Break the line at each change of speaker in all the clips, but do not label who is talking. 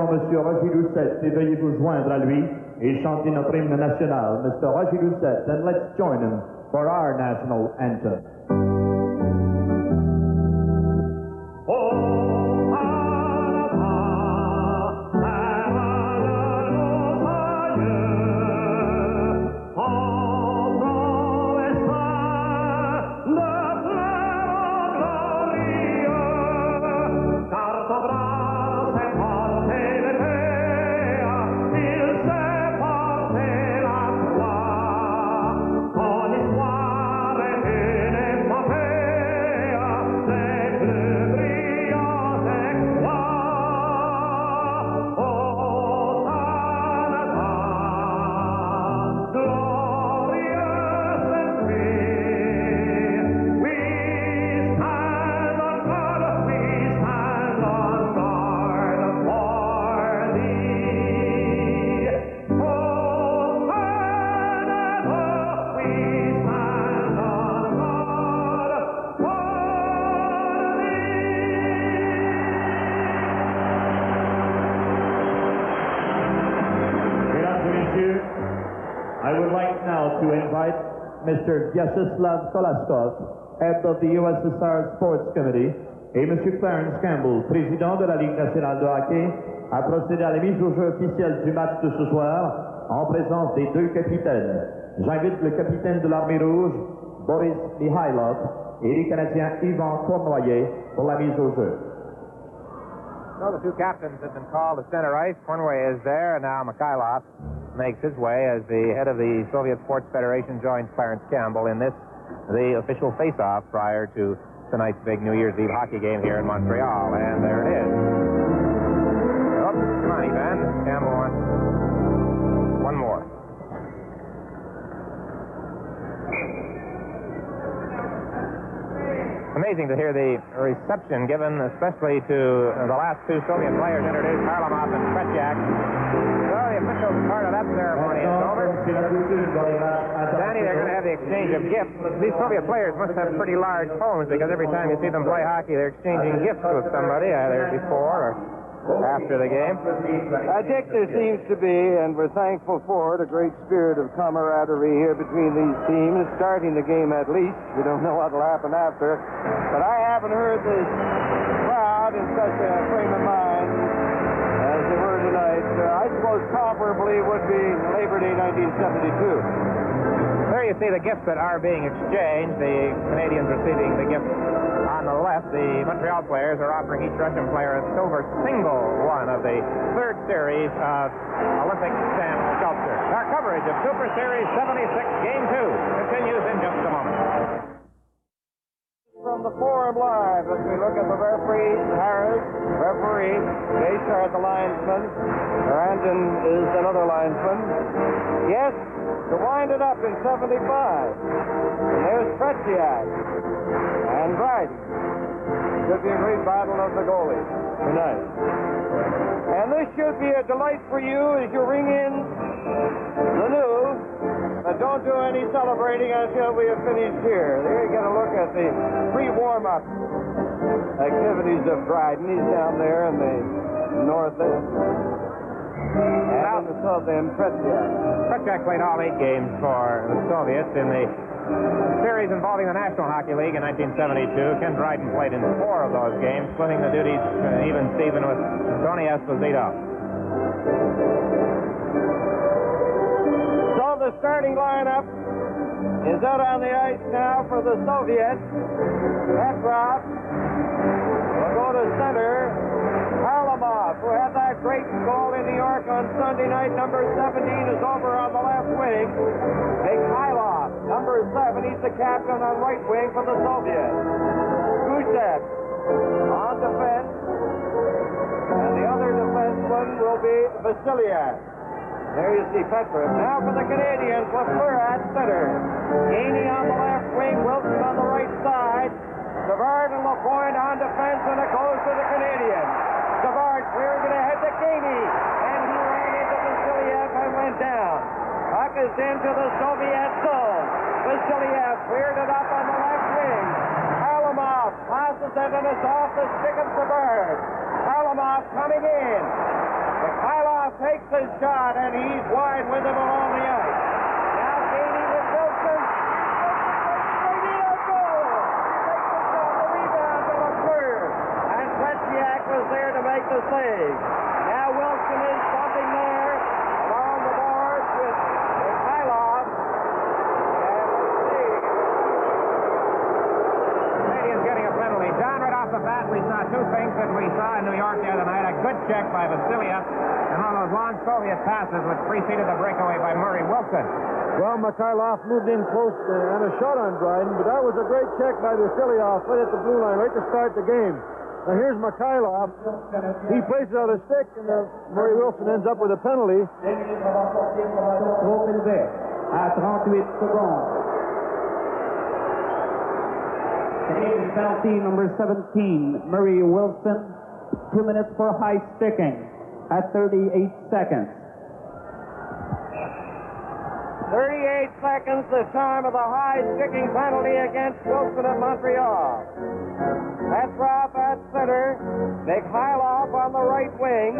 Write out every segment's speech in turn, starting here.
présent M. Roger Doucette et veuillez vous joindre à lui et chanter notre hymne national. Mr. Roger Doucette, and let's join him for our national anthem. Mr. Vyacheslav Kolaskov, head of the USSR Sports Committee, et M. Clarence Campbell, président de la Ligue nationale de hockey, à procéder à la mise au jeu officielle du match de ce soir en présence des deux capitaines. J'invite le capitaine de l'Armée rouge, Boris Mikhailov, et les Canadiens Yvan Cournoyer pour la mise au jeu.
So the two captains have been called to center ice. Cournoyer is there, and now Mikhailov makes his way as the head of the Soviet Sports Federation joins Clarence Campbell in this, the official face-off prior to tonight's big New Year's Eve hockey game here in Montreal. And there it is. Oh, come on, Ivan. Campbell wants one more. Amazing to hear the reception given, especially to the last two Soviet players introduced, Harlamov and Tretiak. Well, the official part of that ceremony is over. Danny, they're going to have the exchange of gifts. These Soviet players must have pretty large homes because every time you see them play hockey, they're exchanging gifts with somebody, either before or after the game.
Dick, there seems to be, and we're thankful for it, a great spirit of camaraderie here between these teams, starting the game at least. We don't know what will happen after. But I haven't heard this crowd in such a frame of mind as they were tonight. I suppose comparably would be Labor Day 1972.
There you see the gifts that are being exchanged. The Canadians receiving the gift on the left. The Montreal players are offering each Russian player a silver single one of the third series of Olympic stamp sculpture. Our coverage of Superseries 76 Game 2 continues in just a moment.
From the Forum Live, as we look at the referees, Harris, referee, Gaysar, the linesman, Ranton is another linesman. Yes, to wind it up in 75. And there's Tretiak and Dryden. Should be a great battle of the goalies tonight. And this should be a delight for you as you ring in the news. But don't do any celebrating until we have finished here. There you get a look at the pre-warm-up activities of Dryden. He's down there in the north end. And in the south end, Tretiak.
Tretiak played all 8 games for the Soviets in the series involving the National Hockey League in 1972. Ken Dryden played in 4 of those games, splitting the duties even Steven with Tony Esposito.
So the starting lineup is out on the ice now for the Soviets. Petrov will go to center. Harlamov, who had that great goal in New York on Sunday night, number 17, is over on the left wing. Mikhailov, number 7, he's the captain on right wing for the Soviets. Gusev on defense. And the other defenseman will be Vasilyev. There you see Petrov. Now for the Canadiens, Lafleur at center. Gainey on the left wing, Wilson on the right side. Savard and LaPointe on defense, and it goes to the Canadiens. Savard clearing it ahead to Gainey, and he ran into Vasilyev and went down. Puck is into the Soviet zone. Vasilyev cleared it up on the left wing. Harlamov passes it, and it's off the stick of Savard. Harlamov coming in. Mikhailov takes his shot, and he's wide with him along the ice. Now Gainey with Wilson. Here's Wilson, a goal! He takes the shot, the rebound to Lafleur. And Sledujte was there to make the save. Now Wilson is bumping there along the boards with Mikhailov. And let's see.
Canadiens getting a penalty. John, right off the bat, we saw two things that we saw in New York the other night. A good check by Vasiliev and one of those long Soviet passes which preceded the breakaway by Murray Wilson.
Well, Mikhailov moved in close and a shot on Dryden, but that was a great check by Vasiliev right at the blue line, right to start the game. Now here's Mikhailov. He places out a stick, and Murray Wilson ends up with a penalty.
Canadian penalty number 17, Murray Wilson. 2 minutes for high sticking at 38 seconds.
38 seconds, the time of the high sticking penalty against Wilson of Montreal. Petrov at center, Mikhailov on the right wing,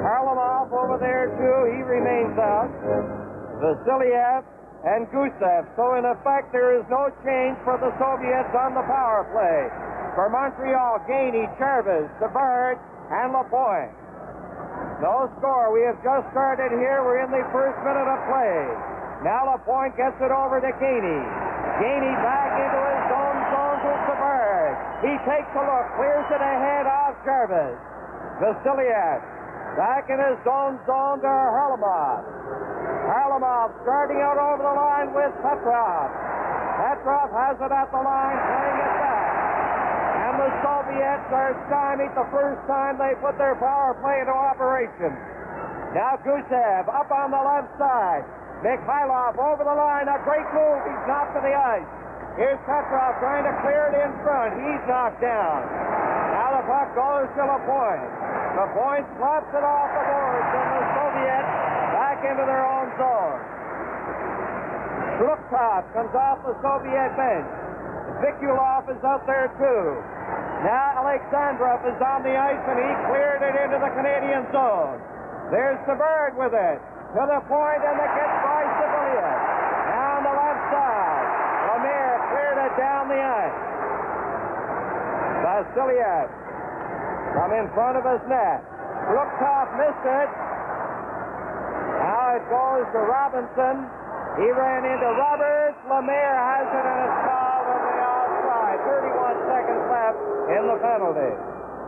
Harlamov over there too, he remains out, Vasiliev and Gusev. So in effect there is no change for the Soviets on the power play. For Montreal, Gainey, Charvis, Savard, and Lapointe. No score. We have just started here. We're in the first minute of play. Now Lapointe gets it over to Gainey. Gainey back into his own zone to Savard. He takes a look, clears it ahead off Jarvis. Vasiliev back in his own zone to Harlamov. Harlamov starting out over the line with Petrov. Petrov has it at the line, playing it back. And the Soviets are stymied the first time they put their power play into operation. Now Gusev up on the left side. Mikhailov over the line, a great move. He's knocked to the ice. Here's Petrov trying to clear it in front. He's knocked down. Now the puck goes to Lapointe. Lapointe slaps it off the boards, and the Soviets back into their own zone. Shlukov comes off the Soviet bench. Vikulov is out there too. Now Alexandrov is on the ice, and he cleared it into the Canadian zone. There's Savard with it. To the point, and it gets by Civilian. Now on the left side. Lemire cleared it down the ice. Vasiliev from in front of his net. Shlukov missed it. Now it goes to Robinson. He ran into Roberts. Lemire has it, and it's fouled on the outside. 31 seconds left in the penalty.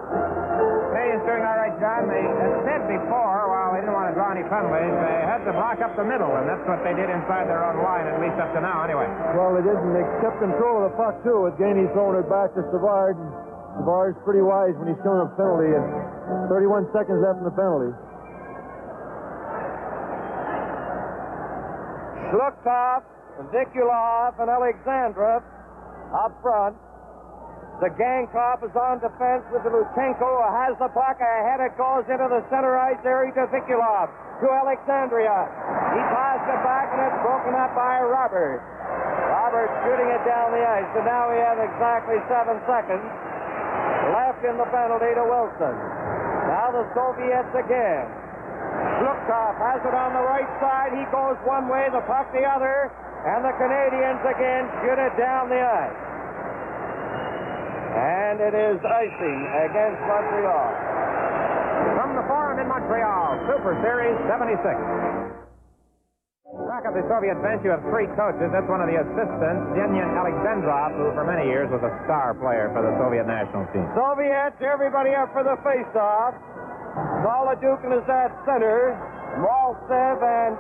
Canadians doing all right, John. They had said before, while they didn't want to draw any penalties, they had to block up the middle, and that's what they did inside their own line, at least up to now, anyway.
Well, they didn't. They kept control of the puck, too, with Gainey throwing it back to Savard. And Savard's pretty wise when he's showing a penalty, and 31 seconds left in the penalty.
Shlukov, Vikulov, and Alexandrov up front. The Gankov is on defense with Luchenko, who has the puck. Ahead it goes into the center ice area to Vikulov, to Alexandria. He tossed it back, and it's broken up by Roberts. Roberts shooting it down the ice, and now we have exactly 7 seconds left in the penalty to Wilson. Now the Soviets again. Shlukov has it on the right side. He goes one way, the puck the other, and the Canadiens again shoot it down the ice. And it is icing against Montreal.
From the Forum in Montreal, Superseries 76. Back at the Soviet bench, you have three coaches. That's one of the assistants, Denin Alexandrov, who for many years was a star player for the Soviet national team.
Soviets, everybody up for the face-off. Sledujte is at center. Maltsev and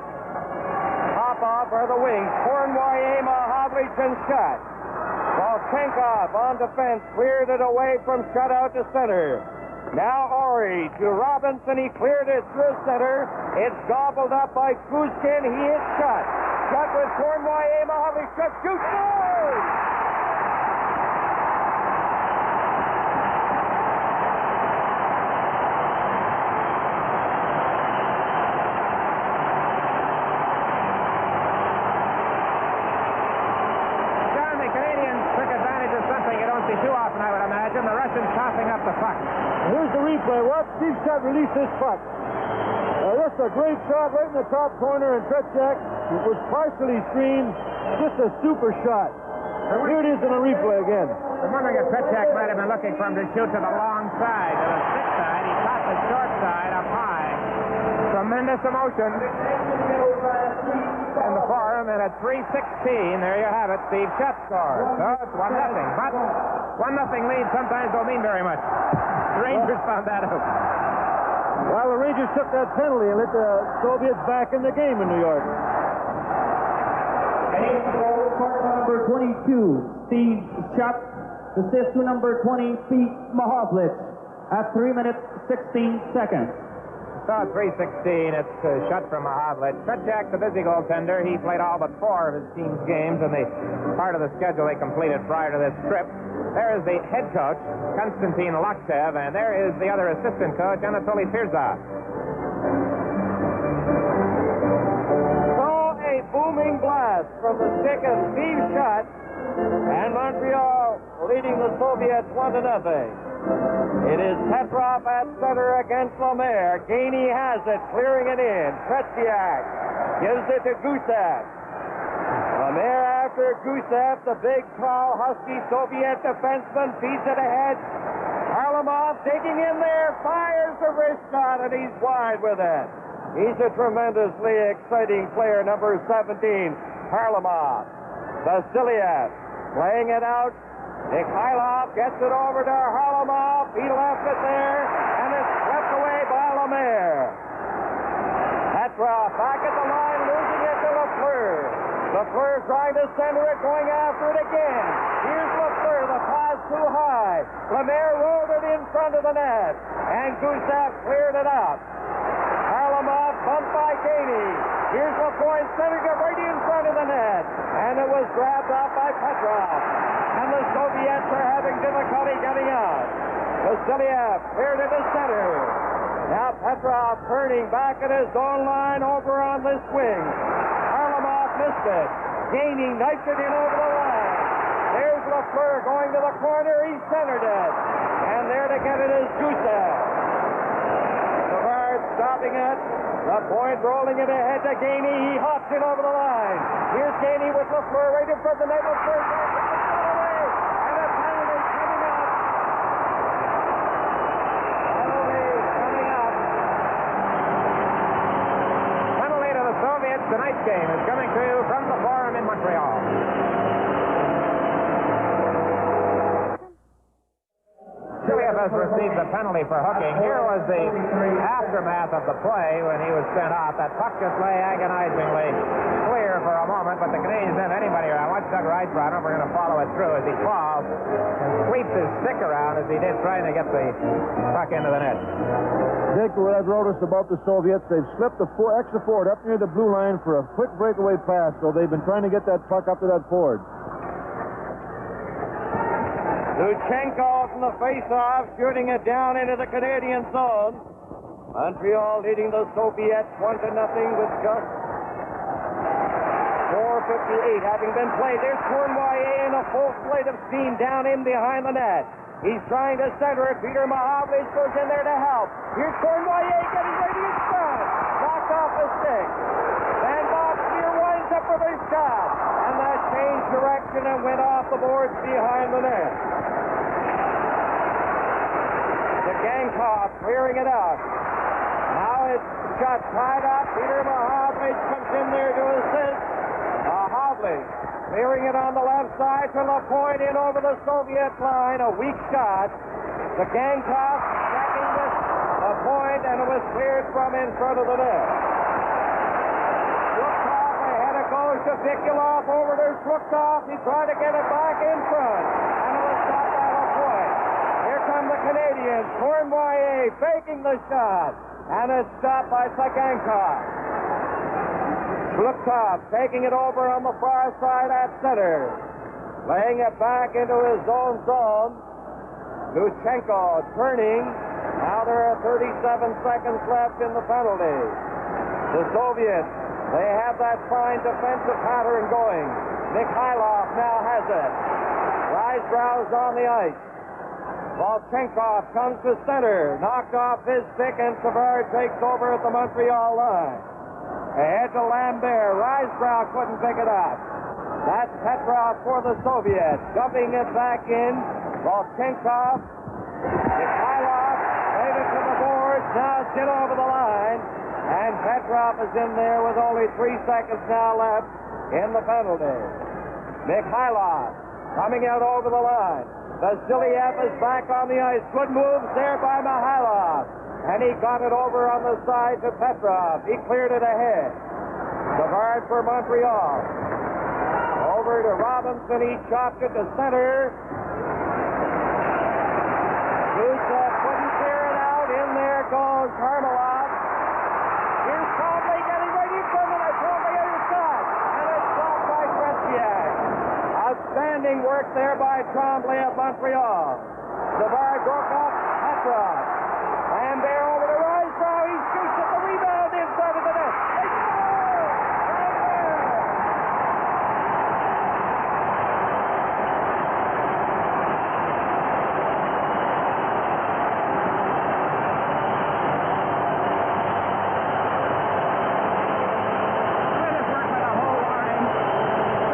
Popov are the wings. Kornway, Mahavlich, and Shutt. Volchenkov on defense, cleared it away from shutout to center. Now Ori to Robinson. He cleared it through center. It's gobbled up by Kuzkin. He is Shutt. Shutt with Kornway, Mahavlich, Shutt shoots. Goal!
Too often, I would imagine. motion, the Russians coughing up the puck.
Here's the replay. Watch Steve Shutt release this puck. Just a great shot right in the top corner, and Tretiak was partially screened. Just a super shot. Here it is in the replay again.
I'm wondering if Tretiak might have been looking for him to shoot to the long side, to the stick side. He caught the short side up high. Tremendous emotion in the forum, and at 3:16, there you have it. Steve Shutt scores. So it's 1-0. But 1-0 lead sometimes don't mean very much. The Rangers found that out.
Well, the Rangers took that penalty and let the Soviets back in the game in New York.
Number 22, Steve Shutt. Assist to number 20, Pete Mahovlich, at 3 minutes, 16 seconds.
So at 3:16, it's Shutt from Mahovlich. Tretiak, the busy goaltender, he played all but 4 of his team's games in the part of the schedule they completed prior to this trip. There is the head coach, Konstantin Loktev, and there is the other assistant coach, Anatoly Firzov.
So a booming blast from the stick of Steve Shutt, and Montreal leading the Soviets 1-0. It is Petrov at center against Lemaire. Gainey has it, clearing it in. Tretiak gives it to Gusev. Lemaire after Gusev, the big, tall, husky Soviet defenseman, feeds it ahead. Harlamov digging in there, fires the wrist shot, and he's wide with it. He's a tremendously exciting player, number 17, Harlamov. Vasiliev playing it out. Mikhailov gets it over to Harlamov. He left it there, and it's swept away by Lemaire. Petrov back at the line, losing it to Lafleur. Lafleur trying to center it, going after it again. Here's Lafleur, the pass too high. Lemaire rolled it in front of the net, and Gusev cleared it up. Harlamov bumped by Gainey. Here's Lapointe, centered it right in front of the net, and it was grabbed out by Petrov. And the Soviets are having difficulty getting out. Vasiliev cleared it to center. Now Petrov turning back at his own line over on this wing. Harlamov missed it. Gainey knifed it in over the line. There's Lafleur going to the corner. He centered it. And there to get it is Gusev. Savard stopping it. Lapointe rolling it ahead to Gainey. He hops it over the line. Here's Gainey with Lafleur right in front of the net. Lafleur away. And a penalty coming up.
Penalty to the Soviets. Tonight's game is coming to you from the Forum in Montreal. Vasiliev has received the penalty for hooking. Here was the aftermath of the play when he was sent off. That puck just lay agonizingly clear for a moment, but the Canadiens didn't have anybody around. Watch Doug Rice run. We're going to follow it through as he falls and sweeps his stick around as he did, trying to get the puck into the net.
Dick, what I've noticed about the Soviets, they've slipped the extra forward up near the blue line for a quick breakaway pass, so they've been trying to get that puck up to that forward.
Luchenko from the face-off, shooting it down into the Canadian zone. Montreal leading the Soviets 1-0 with just 4:58 having been played. There's Cournoyer in a full slate of steam down in behind the net. He's trying to center it. Peter Mahovlich goes in there to help. Here's Cournoyer getting ready to shot. Knocked off the stick. Van Boxmeer winds up with a shot. And that changed direction and went off the boards behind the net. The Gankov clearing it out. Now it's shot tied up. Peter Mahovlich comes in there to assist. Mahovlich clearing it on the left side to Lapointe in over the Soviet line. A weak shot. The Gankov checking with Lapointe, and it was cleared from in front of the net. Shluktov ahead it goes to Vikulov over to Shluktov. He tried to get it back in front, and it was stopped by Lapointe. Here come the Canadiens. Cournoyer faking the shot, and it's stopped by Sagankov. Shluktov taking it over on the far side at center. Laying it back into his own zone. Luchenko turning. Now there are 37 seconds left in the penalty. The Soviets, they have that fine defensive pattern going. Mikhailov now has it. Risebrough's on the ice. Volchenkov comes to center, knocked off his stick, and Savard takes over at the Montreal line. Ahead to Lambert. Risebrow couldn't pick it up. That's Petrov for the Soviets. Dumping it back in. Volchenkov. Mikhailov made it to the boards. Now it's in over the line. And Petrov is in there with only 3 seconds now left in the penalty. Mikhailov coming out over the line. Vasiliev is back on the ice. Good moves there by Mikhailov. And he got it over on the side to Petrov. He cleared it ahead. Savard for Montreal. Over to Robinson. He chopped it to center. Zúčastněte couldn't clear it out. In there goes Karmelov. Here's Trombley getting ready for it. Trombley at his shot. And it's blocked by Tretiak. Outstanding work there by Trombley of Montreal. Savard broke off Petrov. Lambert over to Risebrow. He shoots at the rebound inside of the net. They score!
Tremendous work by the whole line.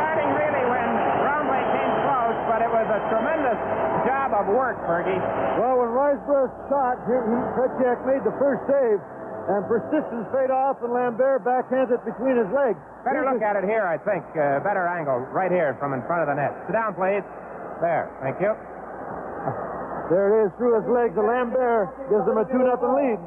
Starting really when Trombley came close, but it was a tremendous job of work, Fergie.
Well, when Risebrough shot, Tretiak made the first save, and persistence paid off, and Lambert backhands it between his legs.
Better look at it here, I think. Better angle, right here from in front of the net. Sit down, please. There, thank you.
There it is, through his legs, and Lambert gives them a 2-0 lead.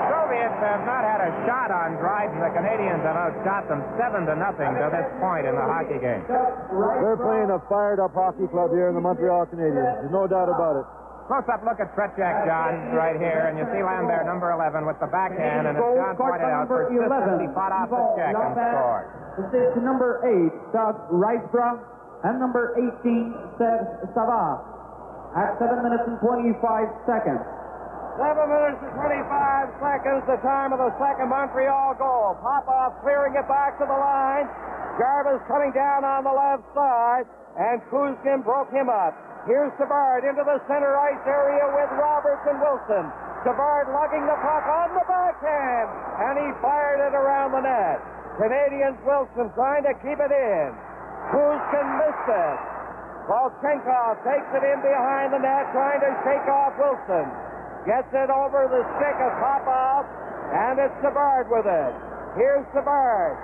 Soviets have not had a shot on Dryden. The Canadians have outshot them 7-0 to this point in the hockey game.
They're playing a fired-up hockey club here in the Montreal Canadiens. There's no doubt about it.
Close-up look at Tretiak, John, right here, and you see Lambert, number 11, with the backhand, and as John pointed out, persistently fought off the check and scored.
This is number 8, Doug Risebrough, and number 18, Serge Savard, at 7 minutes and 25 seconds.
7 minutes and 25 seconds, the time of the second Montreal goal. Popov clearing it back to the line. Jarvis coming down on the left side, and Kuzkin broke him up. Here's Savard into the center ice area with Roberts and Wilson. Savard lugging the puck on the backhand, and he fired it around the net. Canadians Wilson trying to keep it in. Kuzkin missed it. Volchenkov takes it in behind the net, trying to shake off Wilson. Gets it over the stick of Popov, and it's Savard with it. Here's Savard,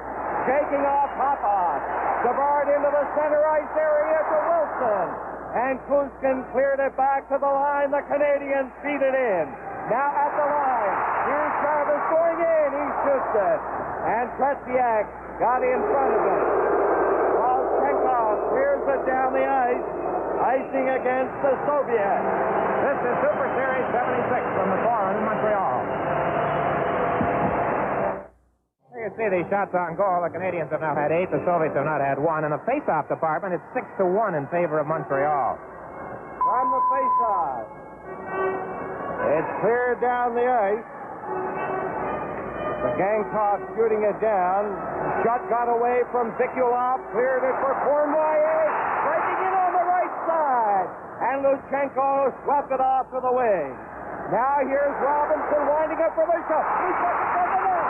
shaking off Popov. Savard into the center ice area to Wilson. And Kuzkin cleared it back to the line. The Canadians feed it in. Now at the line. Here's Jarvis going in. He shoots it. And Tretiak got in front of it. Volchenkov clears it down the ice. Icing against the Soviets.
This is Superseries 76 from the Forum in Montreal. You can see these shots on goal. The Canadians have now had 8. The Soviets have not had 1. In the face-off department, it's 6-1 in favor of Montreal.
From the face-off. It's cleared down the ice. The Gankov shooting it down. Shot got away from Vikulov. Cleared it for Cournoyer. Breaking in on the right side. And Luchenko swept it off to the wing. Now here's Robinson winding up for the shot. He swept it from the net.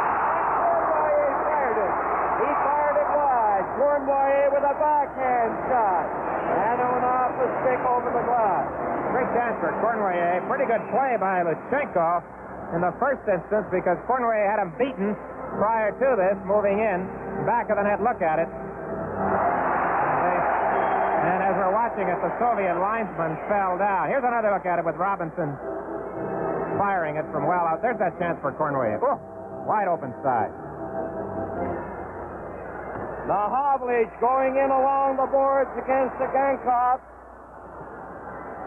Cournoyer fired it. He fired it wide. Cournoyer with a backhand shot. And it went off the stick over the glass.
Great chance for Cournoyer. Pretty good play by Luchenko in the first instance because Cournoyer had him beaten prior to this, moving in. Back of the net, look at it. And as we're watching it, the Soviet linesman fell down. Here's another look at it with Robinson firing it from well out. There's that chance for Cournoyer. Oh, wide open side.
Mahovlich going in along the boards against the Gankov.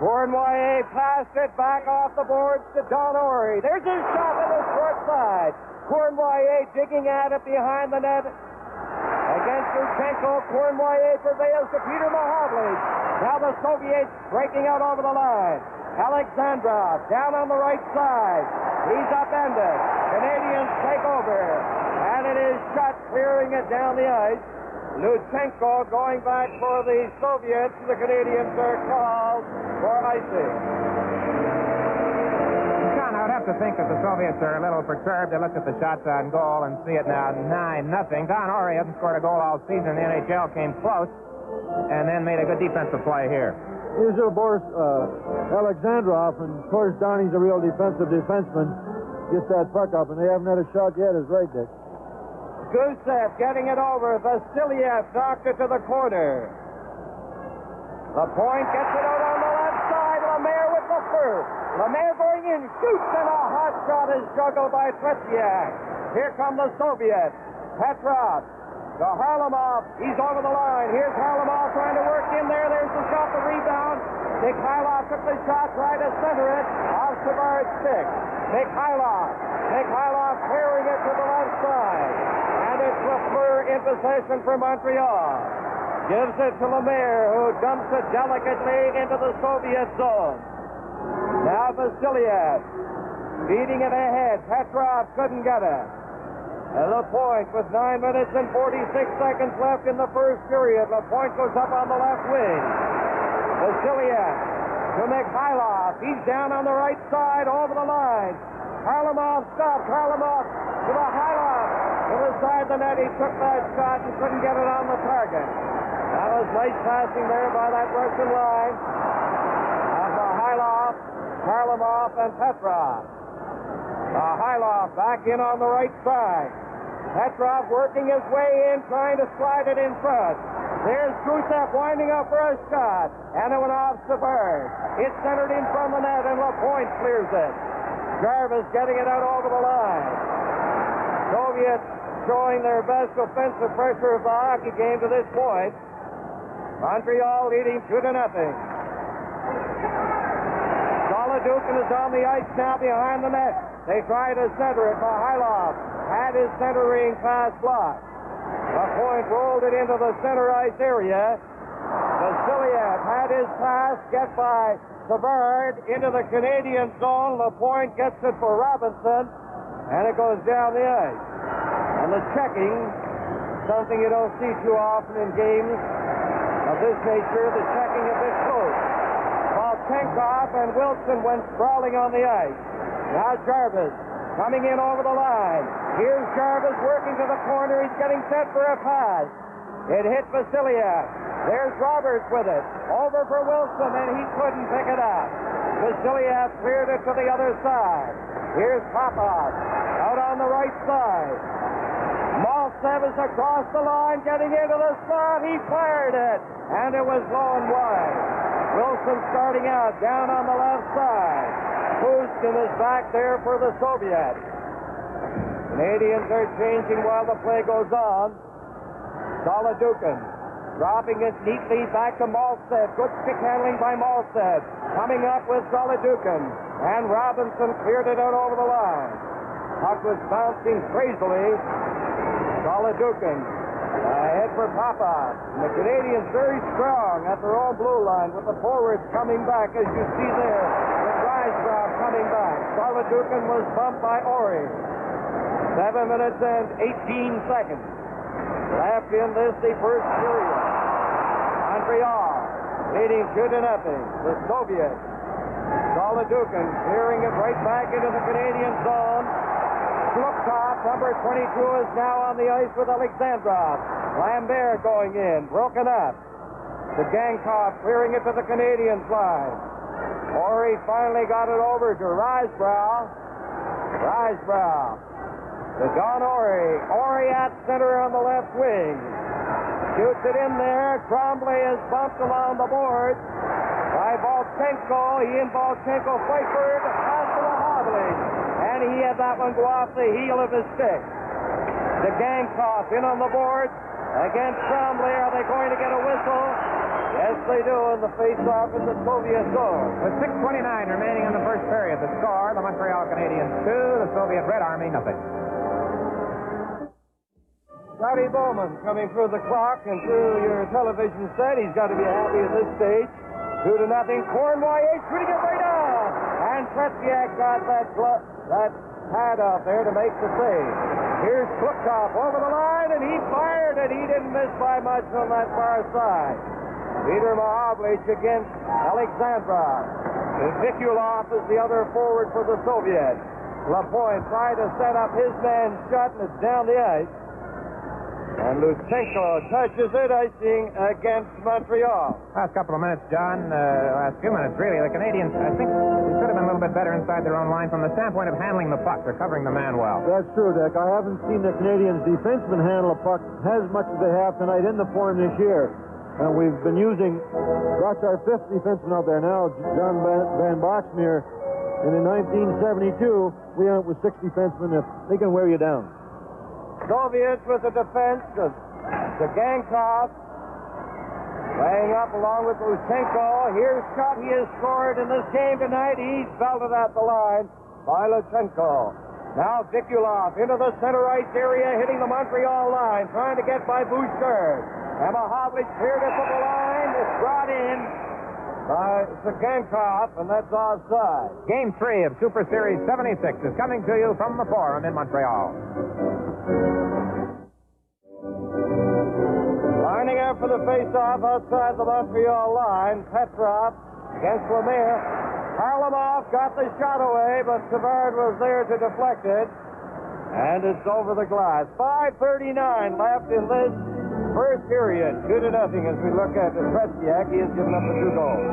Cournoyer passed it back off the boards to Don Ory. There's his shot on the short side. Cournoyer digging at it behind the net. Against Luchenko, Cournoyer prevails to Peter Mahovlich. Now the Soviets breaking out over the line. Alexandrov down on the right side. He's upended. Canadians take over. And it is shot, clearing it down the ice. Luchenko going back for the Soviets. The Canadians are called for icing.
John, I would have to think that the Soviets are a little perturbed. They look at the shots on goal and see it now 9-0. Don Ori hasn't scored a goal all season in the NHL, came close, and then made a good defensive play here.
Here's Boris Alexandrov, and of course Donnie's a real defenseman. Gets that puck up, and they haven't had a shot yet, is right, Dick.
Gusev getting it over. Vasiliev knocked it to the corner. Lapointe gets it out on the left side. Lemaire with the first. Lemaire going in, shoots, and a hot shot is juggled by Tretiak. Here come the Soviets. Petrov to Harlamov. He's over the line. Here's Harlamov trying to work in there. There's the shot, the rebound. Mikhailov took the shot, tried to center it. Off Savard's stick. Mikhailov carrying it to the left side. And it's Lafleur in possession for Montreal. Gives it to Lemaire, who dumps it delicately into the Soviet zone. Now Vasiliev beating it ahead. Petrov couldn't get it. And Lapointe with 9 minutes and 46 seconds left in the first period. Lapointe goes up on the left wing. Vasiliev to Mikhailov. He's down on the right side over the line. Harlamov stopped. Harlamov to the Harlamov. To the side of the net. He took that shot and couldn't get it on the target. That was nice passing there by that Russian line. Mikhailov, Harlamov, and Petrov. Mikhailov back in on the right side. Petrov working his way in, trying to slide it in front. There's Gusev winding up for a shot, and it went off Savard. It's centered in front of the net, and Lapointe clears it. Jarvis getting it out over the line. Soviets showing their best offensive pressure of the hockey game to this point. Montreal leading 2-0. Sledujte is on the ice now behind the net. They try to center it. Mikhailov had his centering pass blocked. Lapointe rolled it into the center ice area. Vasiliev had his pass get by Savard into the Canadian zone. Lapointe gets it for Robinson, and it goes down the ice. And the checking, something you don't see too often in games of this nature, the checking a bit close. Volchenkov and Wilson went sprawling on the ice. Now Jarvis coming in over the line. Here's Jarvis working to the corner. He's getting set for a pass. It hit Vasiliev. There's Roberts with it. Over for Wilson, and he couldn't pick it up. Vasiliev cleared it to the other side. Here's Popov out on the right side. Maltsev is across the line, getting into the slot. He fired it, and it was low and wide. Wilson starting out down on the left side. Pustin is back there for the Soviets. Canadians are changing while the play goes on. Sledujte dropping it neatly back to Maltsev. Good stick handling by Maltsev. Coming up with Sledujte. And Robinson cleared it out over the line. Puck was bouncing crazily. Sledujte ahead for Popov. And the Canadians very strong at their own blue line with the forwards coming back, as you see there, with Rysbrow coming back. Sledujte was bumped by Ori. 7 minutes and 18 seconds left in this, the first period. Montreal leading 2-0. The Soviets. Sledujte clearing it right back into the Canadian zone. Slukov, number 22, is now on the ice with Alexandrov. Lambert going in, broken up. The Gankov clearing it to the Canadians line. Ori finally got it over to Rysbrow. To Don Ori. Ori at center on the left wing. Shoots it in there. Tremblay is bumped along the boards by Volchenko. He and Volchenko fight for it. Pass to the Hobbling. And he had that one go off the heel of his stick. The Gankov in on the boards against Tremblay. Are they going to get a whistle? Yes, they do in the face-off in the Soviet zone.
With 6:29 remaining in the first period, the score, the Montreal Canadiens 2, the Soviet Red Army 0.
Scotty Bowman coming through the clock and through your television set. He's got to be happy at this stage. 2-0. Cornway shooting it right on. And Tretiak got that pad out there to make the save. Here's Sledujte over the line, and he fired, and he didn't miss by much on that far side. Peter Mahovlich against Alexandrov. Vikulov is the other forward for the Soviets. Lapointe tried to set up his man shut, and it's down the ice. And Lutsenko touches it, icing against Montreal.
Last couple of minutes, John, last few minutes, really. The Canadiens, I think, could have been a little bit better inside their own line from the standpoint of handling the puck. They're covering the man well.
That's true, Dick. I haven't seen the Canadiens defensemen handle a puck as much as they have tonight in the form this year. And we've been using, that's our fifth defenseman out there now, John Van Boxmeer. And in 1972, we went with 6 defensemen. They can wear you down.
Soviets with the defense of Zagankov. Laying up along with Lutsenko. Here's shot. He has scored in this game tonight. He's belted at the line by Lutsenko. Now Vikulov into the center ice area, hitting the Montreal line, trying to get by Bouchard. And Mahovlich cleared it from the line. It's brought in by Zagankov, and that's offside.
Game 3 of Superseries 76 is coming to you from the Forum in Montreal.
Lining up for the face-off outside the Montreal line. Petrov against Lemire. Harlamov got the shot away, but Savard was there to deflect it. And it's over the glass. 5:39 left in this first period. 2-0 as we look at Tretiak. He has given up the 2 goals.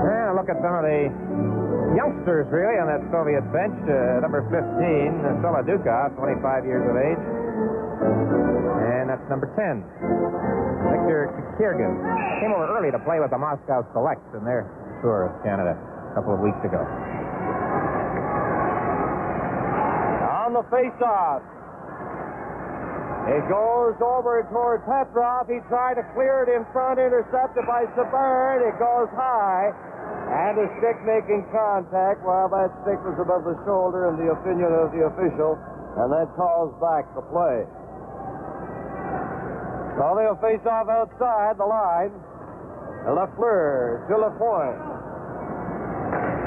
And a look at some of the youngsters, really, on that Soviet bench. Number 15, Sledujte, 25 years of age. And that's number 10, Victor Kirgin. Came over early to play with the Moscow Selects in their tour of Canada a couple of weeks ago.
On the face-off. It goes over toward Petrov. He tried to clear it in front, intercepted by Savard. It goes high. And a stick making contact while that stick was above the shoulder in the opinion of the official. And that calls back the play. So they'll face off outside the line. Lafleur to Lapointe.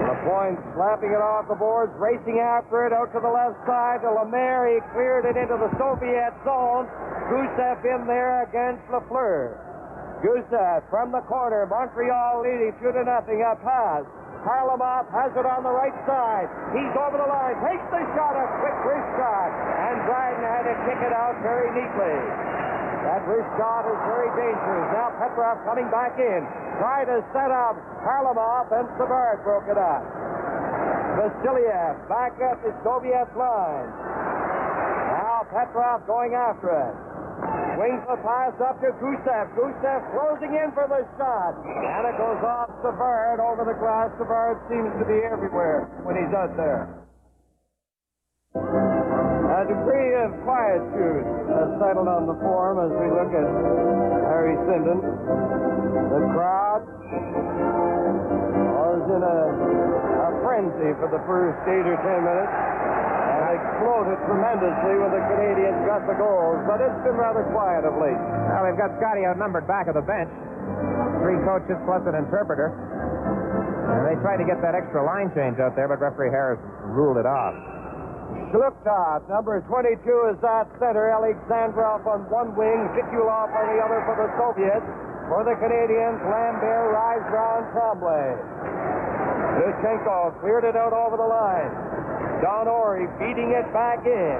Lapointe slapping it off the boards, racing after it out to the left side to Lemire. He cleared it into the Soviet zone. Gusev in there against Lafleur. Gusev from the corner. Montreal leading 2-0. A pass. Harlamov has it on the right side. He's over the line. Takes the shot. A quick wrist shot. And Dryden had to kick it out very neatly. That wrist shot is very dangerous. Now Petrov coming back in. Tried to set up Harlamov, and Savard broke it up. Vasiliev back at the Soviet line. Now Petrov going after it. Swings the pass up to Gusev. Gusev closing in for the shot. And it goes off Savard over the glass. Savard seems to be everywhere when he's out there. A degree of quietude has settled on the Forum as we look at Harry Sinden. The crowd was in a frenzy for the first 8 or 10 minutes. Exploded tremendously when the Canadiens got the goals, but it's been rather quiet of late.
Well, they've got Scotty outnumbered back of the bench. 3 coaches plus an interpreter. And they tried to get that extra line change out there, but referee Harris ruled it off.
Sledujte, number 22, is at center. Alexandrov on one wing, Vikulov on the other for the Soviets. For the Canadiens, Lambert, Rise, Tremblay. Lutsenko cleared it out over the line. Don Orey feeding it back in.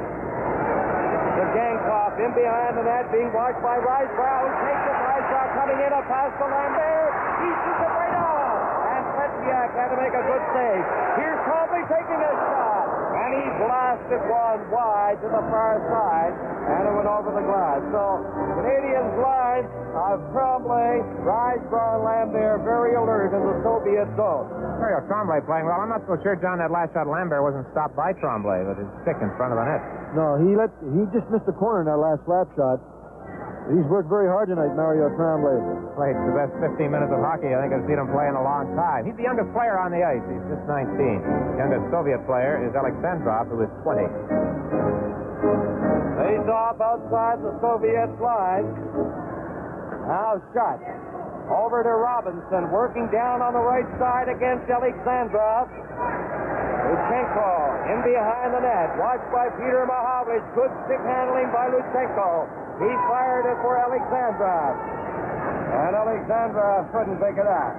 The Gankov in behind the net, being watched by Rice Brown. Takes it, Rice Brown coming in, a pass to Lambert. He shoots it right off. And Tretiak had to make a good save. Here's Tremblay taking a shot. And he blasted one wide to the far side. And it went over the glass. So, Canadiens line of Tremblay, Rice Brown, Lambert, very alert in the Soviet zone.
Mario Tremblay playing well. I'm not so sure, John, that last shot Lambert wasn't stopped by Tremblay, but his stick in front of the net.
No, he just missed the corner in that last slap shot. He's worked very hard tonight, Mario Tremblay.
Played the best 15 minutes of hockey I think I've seen him play in a long time. He's the youngest player on the ice. He's just 19. The youngest Soviet player is Alexandrov, who is 20.
Face off outside the Soviet line. Now shot. Over to Robinson, working down on the right side against Alexandrov. Luchenko in behind the net. Watched by Peter Mahovlich. Good stick handling by Luchenko. He fired it for Alexandrov. And Alexandrov couldn't pick it up.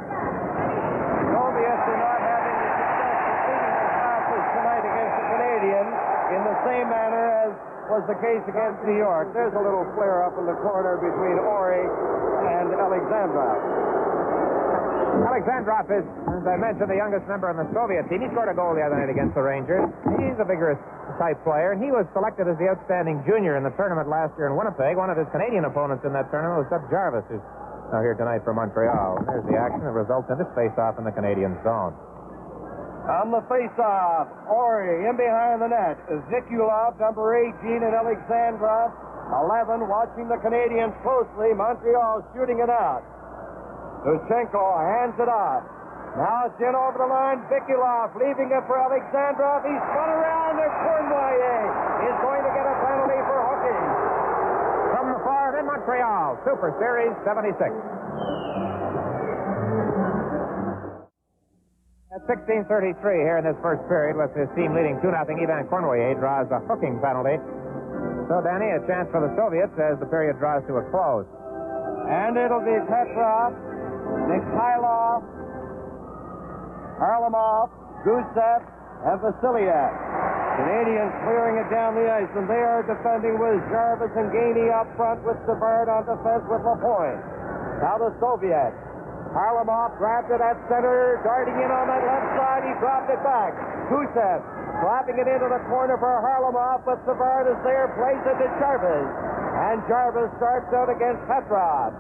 Soviets are not having the success defeating their classes tonight against the Canadiens in the same manner as was the case against New York. There's a little flare up in the corner between Ori and Alexandrov.
Alexandrov is, as I mentioned, the youngest member in the Soviet team. He scored a goal the other night against the Rangers. He's a vigorous type player, and he was selected as the outstanding junior in the tournament last year in Winnipeg. One of his Canadian opponents in that tournament was Doug Jarvis, who's now here tonight from Montreal. And there's the action that results in this face-off in the Canadian zone.
On the face-off, Ori in behind the net. Zikulov, number 18, and Alexandrov, 11, watching the Canadiens closely. Montreal shooting it out. Luchenko hands it off. Now it's in over the line. Zikulov leaving it for Alexandrov. He's spun around, and Cornwallis is going to get a penalty for hooking.
From the farm in Montreal, Superseries 76. At 16:33 here in this first period, with his team leading 2-0, Ivan Cornwallis draws a hooking penalty. So, Danny, a chance for the Soviets as the period draws to a close.
And it'll be Petrov, Mikhailov, Harlamov, Gusev, and Vasiliev. Canadians clearing it down the ice, and they are defending with Jarvis and Gainey up front with Savard on defense with Lapointe. Now the Soviets. Harlamov grabbed it at center, darting in on that left side. He dropped it back. Gusev slapping it into the corner for Harlamov, but Savard is there, plays it to Jarvis. And Jarvis starts out against Petrov.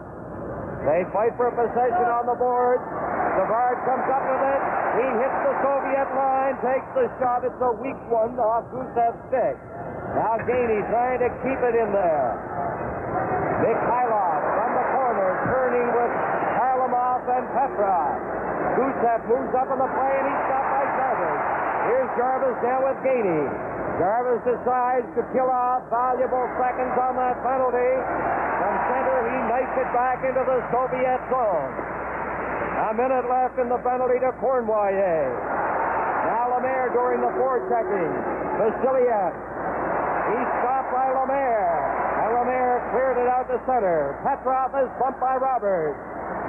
They fight for possession on the boards. Savard comes up with it. He hits the Soviet line, takes the shot. It's a weak one off Gusev's stick. Now Gainey trying to keep it in there. Mikhailov from the corner, turning with Harlamov and Petrov. Gusev moves up on the play, and he's stopped by Jarvis. Here's Jarvis down with Gainey. Jarvis decides to kill off valuable seconds on that penalty. From center, he knifes it back into the Soviet zone. A minute left in the penalty to Cornwallis. Now Lemaire during the forechecking. Vasiliev. He's stopped by Lemaire. And Lemaire cleared it out to center. Petrov is bumped by Roberts.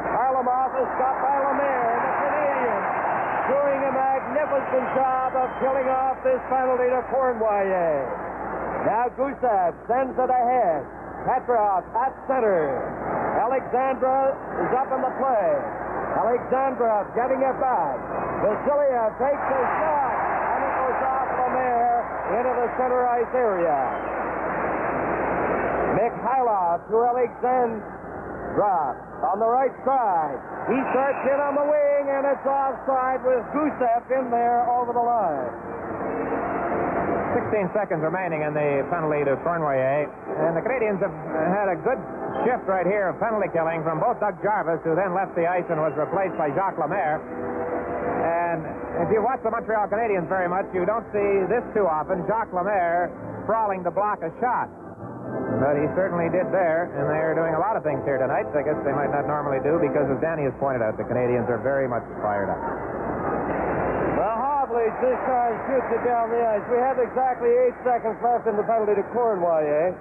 Harlamov is stopped by Lemaire. And the Canadiens doing a magnificent job of killing off this penalty to Cornwallis. Now Gusev sends it ahead. Petrov at center. Alexandra is up in the play. Alexandrov getting it back. Vasiliev takes a shot, and it goes off Lemaire into the center ice area. Mikhailov to Alexandrov on the right side. He starts in on the wing, and it's offside with Gusev in there over the line.
16 seconds remaining in the penalty to Cornwallis. And the Canadiens have had a good shift right here of penalty killing from both Doug Jarvis, who then left the ice and was replaced by Jacques Lemaire. And if you watch the Montreal Canadiens very much, you don't see this too often, Jacques Lemaire sprawling to block a shot. But he certainly did there, and they're doing a lot of things here tonight I guess they might not normally do, because as Danny has pointed out, the Canadiens are very much fired up.
This time shoots it down the ice. We have exactly 8 seconds left in the penalty to Cornwallis.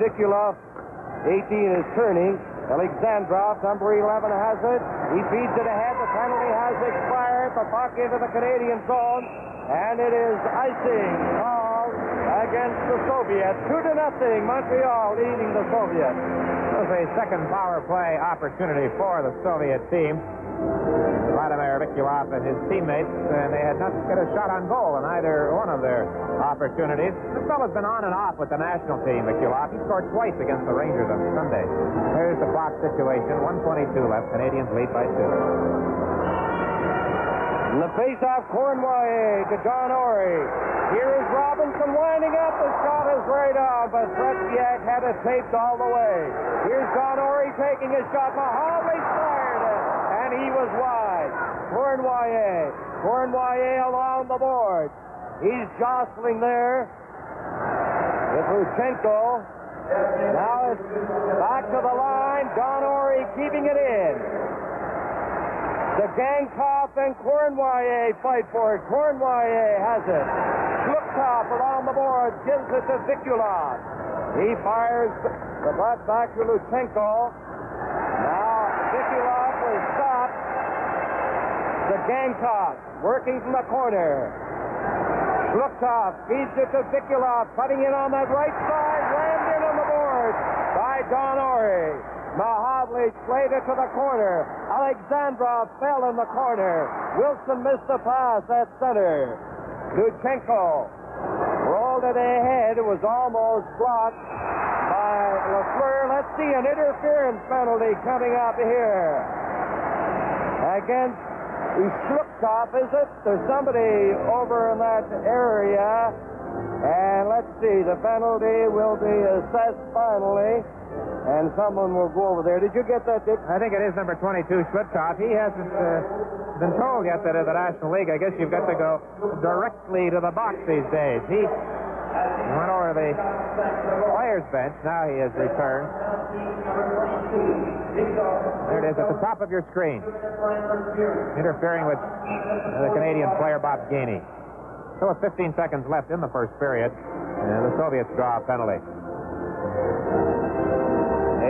Zikulov, 18, is turning. Alexandrov, number 11, has it. He feeds it ahead. The penalty has expired. The puck into the Canadian zone. And it is icing called against the Soviets. 2-0. Montreal leading the Soviets.
That was a second power play opportunity for the Soviet team. Vladimir Vikulov and his teammates, and they had not got a shot on goal in either one of their opportunities. This fellow's been on and off with the national team, Vikulov. He scored twice against the Rangers on Sunday. There's the clock situation. 1:22 left. Canadians lead by 2.
In the face-off, Cornwallis to Don Ori. Here is Robinson winding up. The shot is right on, but Tretiak had it taped all the way. Here's Don Ori taking his shot. Mahovlich fired it, and he was wide. Cornwallis along the board. He's jostling there with Luchenko. Now it's back to the line. Don Ori keeping it in. The Gangkop and Cournoyer fight for it. Cournoyer has it. Shluptov around the board gives it to Vikulov. He fires the butt back to Luchenko. Now Vikulov will stop. The Gangkop working from the corner. Shluptov feeds it to Vikulov, cutting in on that right side. Rammed in on the board by Don Ori. Mahavlich played it to the corner. Alexandrov fell in the corner. Wilson missed the pass at center. Luchenko rolled it ahead. It was almost blocked by Lafleur. Let's see an interference penalty coming up here against Shluptov, is it? There's somebody over in that area. And let's see, the penalty will be assessed finally. And someone will go over there. Did you get that, Dick?
I think it is number 22, Shluptov. He hasn't been told yet that in the National League, I guess you've got to go directly to the box these days. He went over the players' bench. Now he has returned. There it is at the top of your screen. Interfering with the Canadian player, Bob Gainey. So with 15 seconds left in the first period, the Soviets draw a penalty.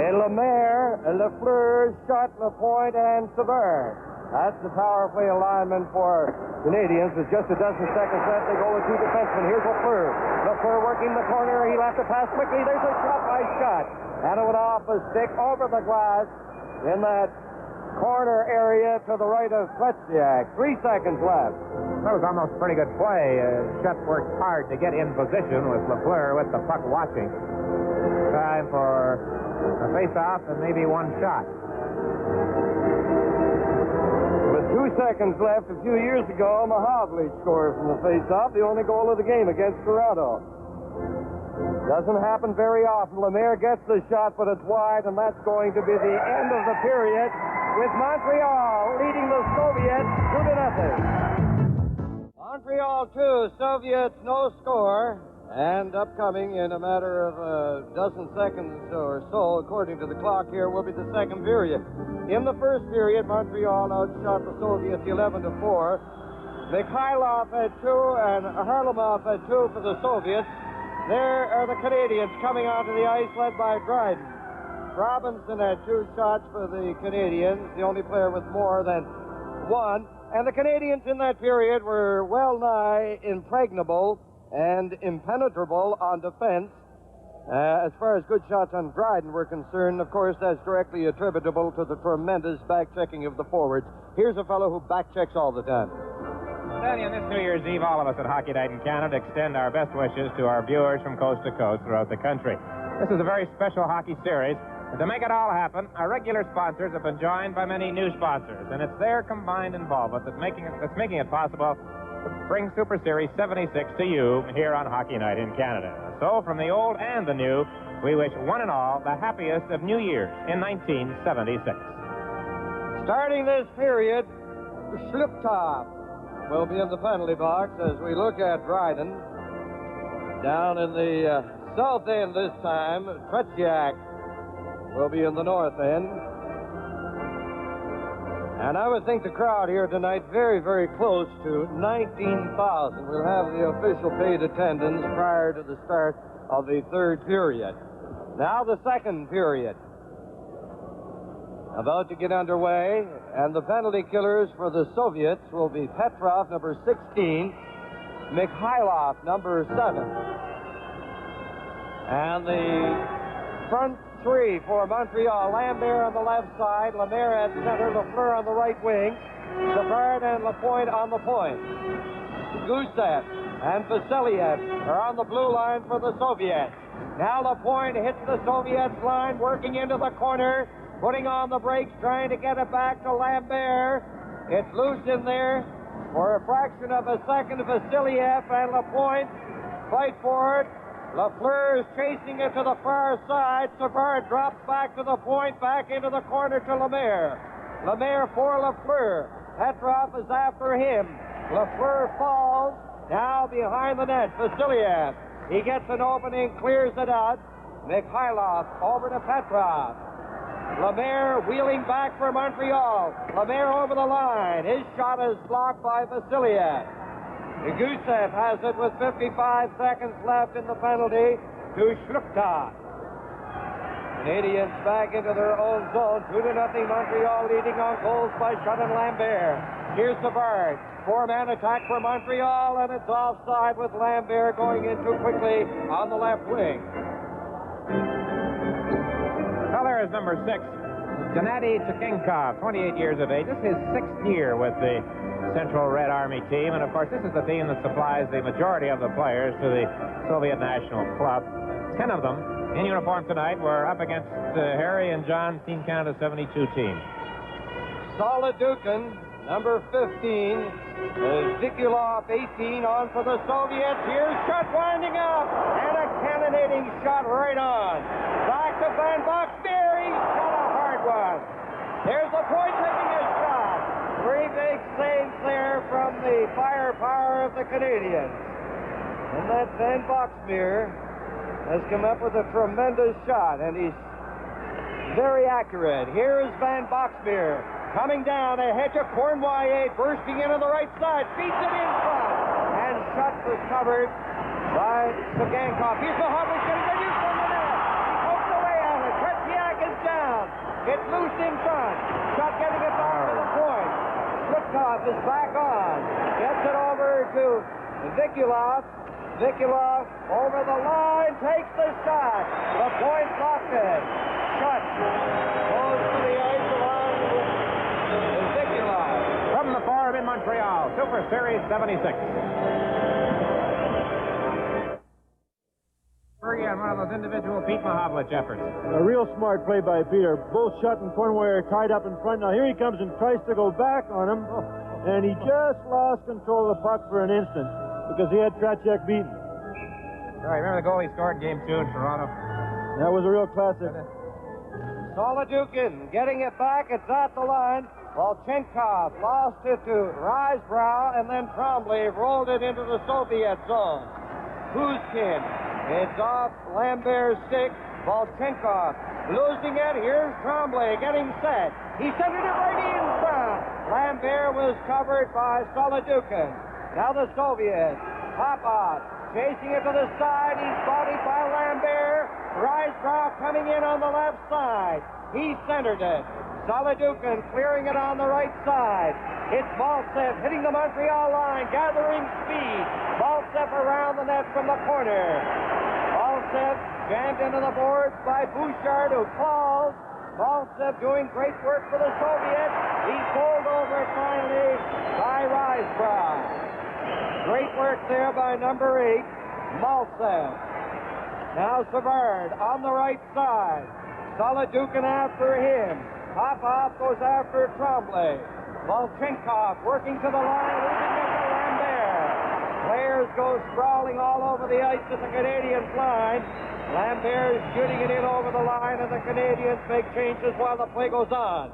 Lemaire, Lafleur, shot Lapointe, and Savard. That's the power play alignment for Canadians. With just a dozen seconds left, they go with two defensemen. Here's Lafleur. Lafleur working the corner. He'll have to pass quickly. There's a shot by shot. And it went off a stick over the glass in that corner area to the right of Fletchiak. 3 seconds left.
That was almost pretty good play. Shutt worked hard to get in position with Lafleur with the puck watching. Time for a face-off and maybe one shot.
With 2 seconds left, a few years ago, Mahavlich scored from the face-off, the only goal of the game against Toronto. Doesn't happen very often. Lemaire gets the shot, but it's wide, and that's going to be the end of the period, with Montreal leading the Soviets 2-0. Montreal 2, Soviets no score. And upcoming in a matter of a dozen seconds or so, according to the clock here, will be the second period. In the first period, Montreal outshot the Soviets 11-4. Mikhailov had 2 and Harlamov had 2 for the Soviets. There are the Canadians coming onto the ice, led by Dryden. Robinson had 2 shots for the Canadians, the only player with more than 1. And the Canadians in that period were well nigh impregnable and impenetrable on defense. As far as good shots on Dryden were concerned, of course, that's directly attributable to the tremendous back-checking of the forwards. Here's a fellow who back-checks all the time.
Danny, on this New Year's Eve, all of us at Hockey Night in Canada extend our best wishes to our viewers from coast to coast throughout the country. This is a very special hockey series. And to make it all happen, our regular sponsors have been joined by many new sponsors, and it's their combined involvement that's making it possible to bring Superseries 76 to you here on Hockey Night in Canada. So, from the old and the new, we wish one and all the happiest of New Year's in 1976.
Starting this period, Shluptov will be in the penalty box as we look at Dryden. Down in the south end this time, Fletchiak will be in the north end. And I would think the crowd here tonight very, very close to 19,000. We'll have the official paid attendance prior to the start of the third period. Now the second period. About to get underway, and the penalty killers for the Soviets will be Petrov, number 16, Mikhailov, number 7. And the front 3 for Montreal. Lambert on the left side, Lemaire at center, Lafleur on the right wing, Savard and Lapointe on the point. Gusev and Vasiliev are on the blue line for the Soviets. Now Lapointe hits the Soviets line, working into the corner, putting on the brakes, trying to get it back to Lambert. It's loose in there for a fraction of a second. Vasiliev and Lapointe fight for it. Lafleur is chasing it to the far side. Savard drops back to the point, back into the corner to Lemaire. Lemaire for Lafleur. Petrov is after him. Lafleur falls. Now behind the net, Vasiliev. He gets an opening, clears it out. Mikhailov over to Petrov. Lemaire wheeling back for Montreal. Lemaire over the line. His shot is blocked by Vasiliev. Gusev has it with 55 seconds left in the penalty to Sledujte. Canadiens back into their own zone. 2-0 Montreal, leading on goals by Schutt and Lambert. Here's Savard. Four-man attack for Montreal, and it's offside with Lambert going in too quickly on the left wing.
Well, there is number 6, Gennady Chekinkov, 28 years of age. This is his 6th year with the Central Red Army team, and of course this is the team that supplies the majority of the players to the Soviet National Club. 10 of them in uniform tonight were up against Harry and John's team count of 72 teams.
Sledujte, number 15. Zikulov, 18, on for the Soviets. Here's Schutt winding up, and a cannonading shot right on. Back to Van Boxmeer. He's got a hard one. There's the point taking a shot. 3 big saves there from the firepower of the Canadiens. And that Van Boxmeer has come up with a tremendous shot, and he's very accurate. Here is Van Boxmeer coming down ahead to Cournoyer, bursting into the right side, feeds it in front, and Schutt was covered by Sagankov. Here's Mahovlich getting the use on the net. He pokes away on it. Tretiak is down. It's loose in front. Schutt getting it back to the point. Sledujte is back on. Gets it over to Zikulov. Zikulov over the line, takes the shot. The point locked it. Schutt goes to the ice along with Zikulov.
From the Forum in Montreal, Superseries 76. Again, one of those individual Pete Mahovlich efforts.
A real smart play by Peter. Both Schutt and Cournoyer are tied up in front. Now here he comes and tries to go back on him, and he just lost control of the puck for an instant because he had Tretiak beaten.
All right, remember the goal he scored in Game 2 in Toronto?
That was a real classic.
Sledujte getting it back. It's at the line. Volchenkov lost it to Risebrow, and then Tremblay rolled it into the Soviet zone. Pushkin, it's off Lambert's stick. Volchenkov losing it. Here's Tremblay getting set. He centered it right in front. Lambert was covered by Sledujte. Now the Soviets. Popov chasing it to the side. He's bodied by Lambert. Risebrow coming in on the left side. He centered it. Sledujte clearing it on the right side. It's Maltsev hitting the Montreal line, gathering speed. Maltsev around the net from the corner. Maltsev jammed into the boards by Bouchard, who falls. Maltsev doing great work for the Soviets. He's bowled over finally by Risebrow. Great work there by number 8, Maltsev. Now Savard on the right side. Sledujte after him. Popov goes after Tremblay. Volchenkov working to the line, losing it to Lambert. Players go sprawling all over the ice at the Canadiens line. Lambert is shooting it in over the line, and the Canadiens make changes while the play goes on.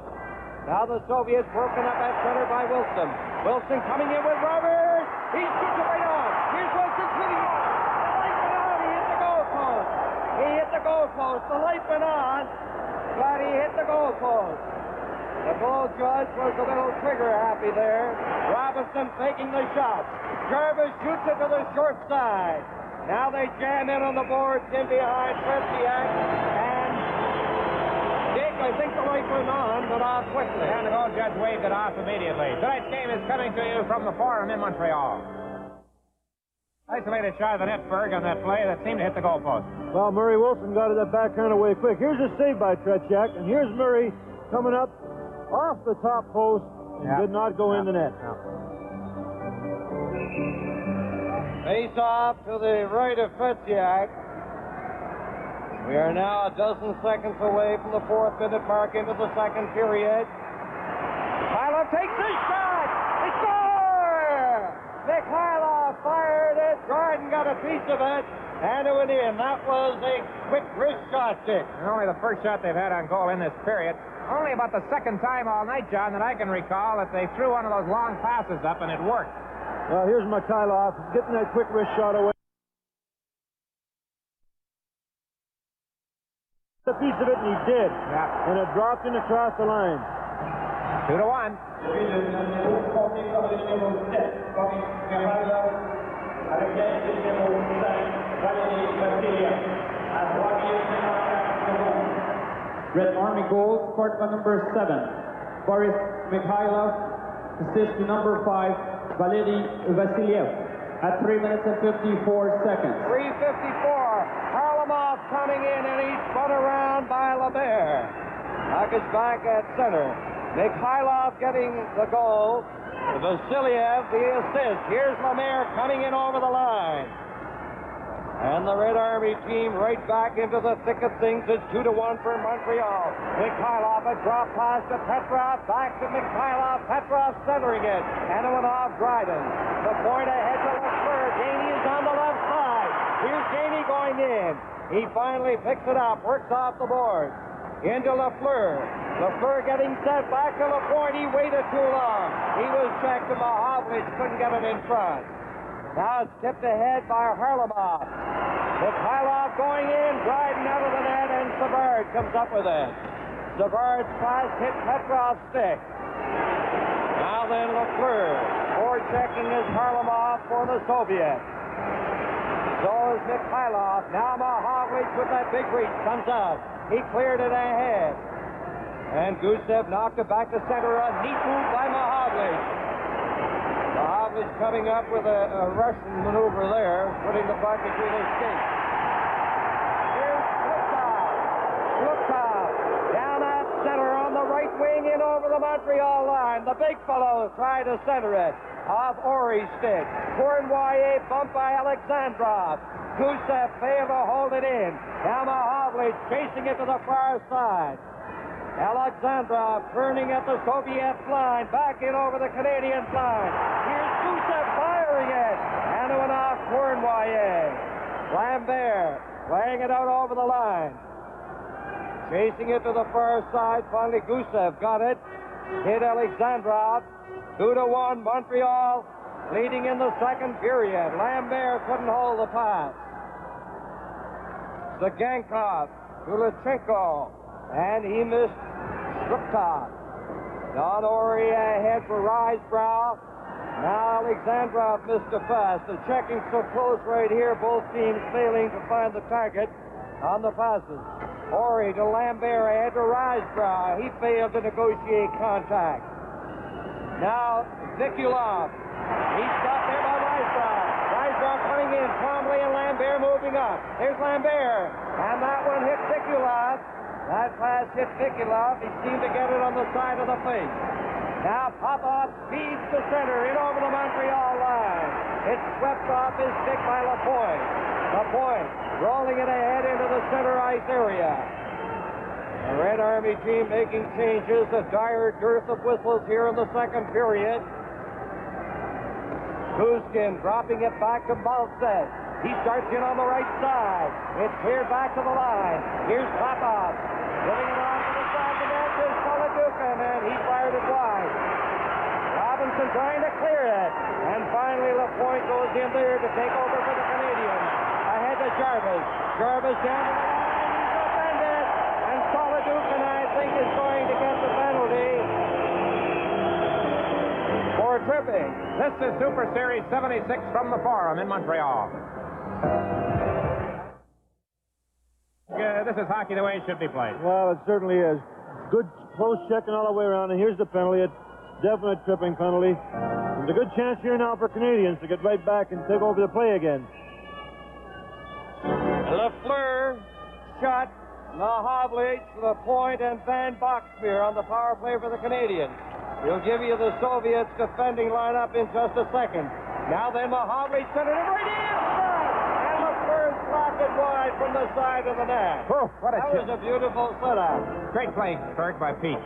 Now the Soviets broken up at center by Wilson. Wilson coming in with Roberts. He shoots it right on. Here's Wilson shooting it. The light went on. He hit the goal post. He hit the goal post. The light went on, but he hit the goal post. The goal judge was a little trigger happy there. Robinson taking the shot. Jarvis shoots it to the short side. Now they jam in on the boards in behind Tretiak, and Dick, I think the light went on, but off quickly.
And the goal judge waved it off immediately. Tonight's game is coming to you from the Forum in Montreal. Isolated shot of the Netberg on that play that seemed to hit the goalpost.
Well, Murray Wilson got it that backhand away quick. Here's a save by Tretiak, and here's Murray coming up off the top post and did not go in the net.
Face off to the right of Tretiak. We are now a dozen seconds away from the 4th-minute mark into the second period. Mikhailov takes the shot! They score! Mikhailov fired it. Dryden got a piece of it, and it went in. That was a quick wrist shot, Dick.
Only the first shot they've had on goal in this period. Only about the second time all night, John, that I can recall that they threw one of those long passes up and it worked.
Well, here's Mikhailov getting that quick wrist shot away. a piece of it, and he did.
Yeah.
And it dropped in across the line.
2-1.
Red Army goal, scored by number 7, Boris Mikhailov. Assist to number 5, Valery Vasiliev, at 3 minutes and 54 seconds.
3:54. Harlamov coming in, and he's spun around by LeBert. Puck is back at center. Mikhailov getting the goal. Vasiliev the assist. Here's Lemaire coming in over the line. And the Red Army team right back into the thick of things. It's 2-1 for Montreal. Mikhailov, a drop pass to Petrov. Back to Mikhailov. Petrov centering it. And it went off Dryden. The point ahead to Lafleur. Gainey is on the left side. Here's Gainey going in. He finally picks it up. Works off the board. Into Lafleur. Lafleur getting set. Back to Lapointe. He waited too long. He was checked to Mahovlich. Couldn't get it in front. Now it's tipped ahead by Harlamov. Mikhailov going in, Dryden out of the net, and Savard comes up with it. Savard's pass hit Petrov's stick. Now then Lafleur. Forechecking is Harlamov for the Soviets. So is Mikhailov. Now Mahovlich with that big reach comes out. He cleared it ahead. And Gusev knocked it back to center. A neat move by Mahovlich. Mahovlich coming up with a Russian maneuver there, putting the puck between his skates. Here's Lukov down at center on the right wing in over the Montreal line. The big fellow tried to center it off Ori's stick. Cournoyer bumped by Alexandrov. Gusev failed to hold it in. Now Mahovlich chasing it to the far side. Alexandrov turning at the Soviet line, back in over the Canadiens line. Here's Gusev firing it, and it went off Cournoyer. Lambert laying it out over the line. Chasing it to the far side, finally Gusev got it. Hit Alexandrov. 2-1, Montreal leading in the second period. Lambert couldn't hold the pass. Zagankov to Luchenko. And he missed Strukov. Don Ori ahead for Risebrow. Now Alexandrov missed a pass. The checking so close right here, both teams failing to find the target on the passes. Ori to Lambert ahead to Risebrow. He failed to negotiate contact. Now Nikulov. He's stopped there by Risebrow. Risebrow coming in. Trombley and Lambert moving up. There's Lambert. And that one hit Nikulov. That pass hit Nikulov. He seemed to get it on the side of the face. Now Popov speeds to center in over the Montreal line. It's swept off his stick by Lapointe. Lapointe rolling it ahead into the center ice area. The Red Army team making changes. A dire dearth of whistles here in the second period. Guskin dropping it back to Malset. He starts in on the right side. It's cleared back to the line. Here's Popov. Giving it on to the side of the net to Sledujte, and he fired it wide. Robinson trying to clear it. And finally Lapointe goes in there to take over for the Canadiens. Ahead to Jarvis. Jarvis down to the line. He's offended. And Sledujte, I think, is going to get the penalty for tripping.
This is Superseries 76 from the Forum in Montreal. This is hockey the way it should be played.
Well, it certainly is. Good close checking all the way around, and here's the penalty. A definite tripping penalty. There's a good chance here now for Canadiens to get right back and take over the play again.
Lafleur shot Mahovlich, Lapointe, and Van Boxmeer on the power play for the Canadiens. He'll give you the Soviets' defending lineup in just a second. Now then, Mahovlich centered it right in. And Lafleur slapped it wide from the side of the net.
Oh, what a
That was a beautiful setup.
great play, Berg, by Pete.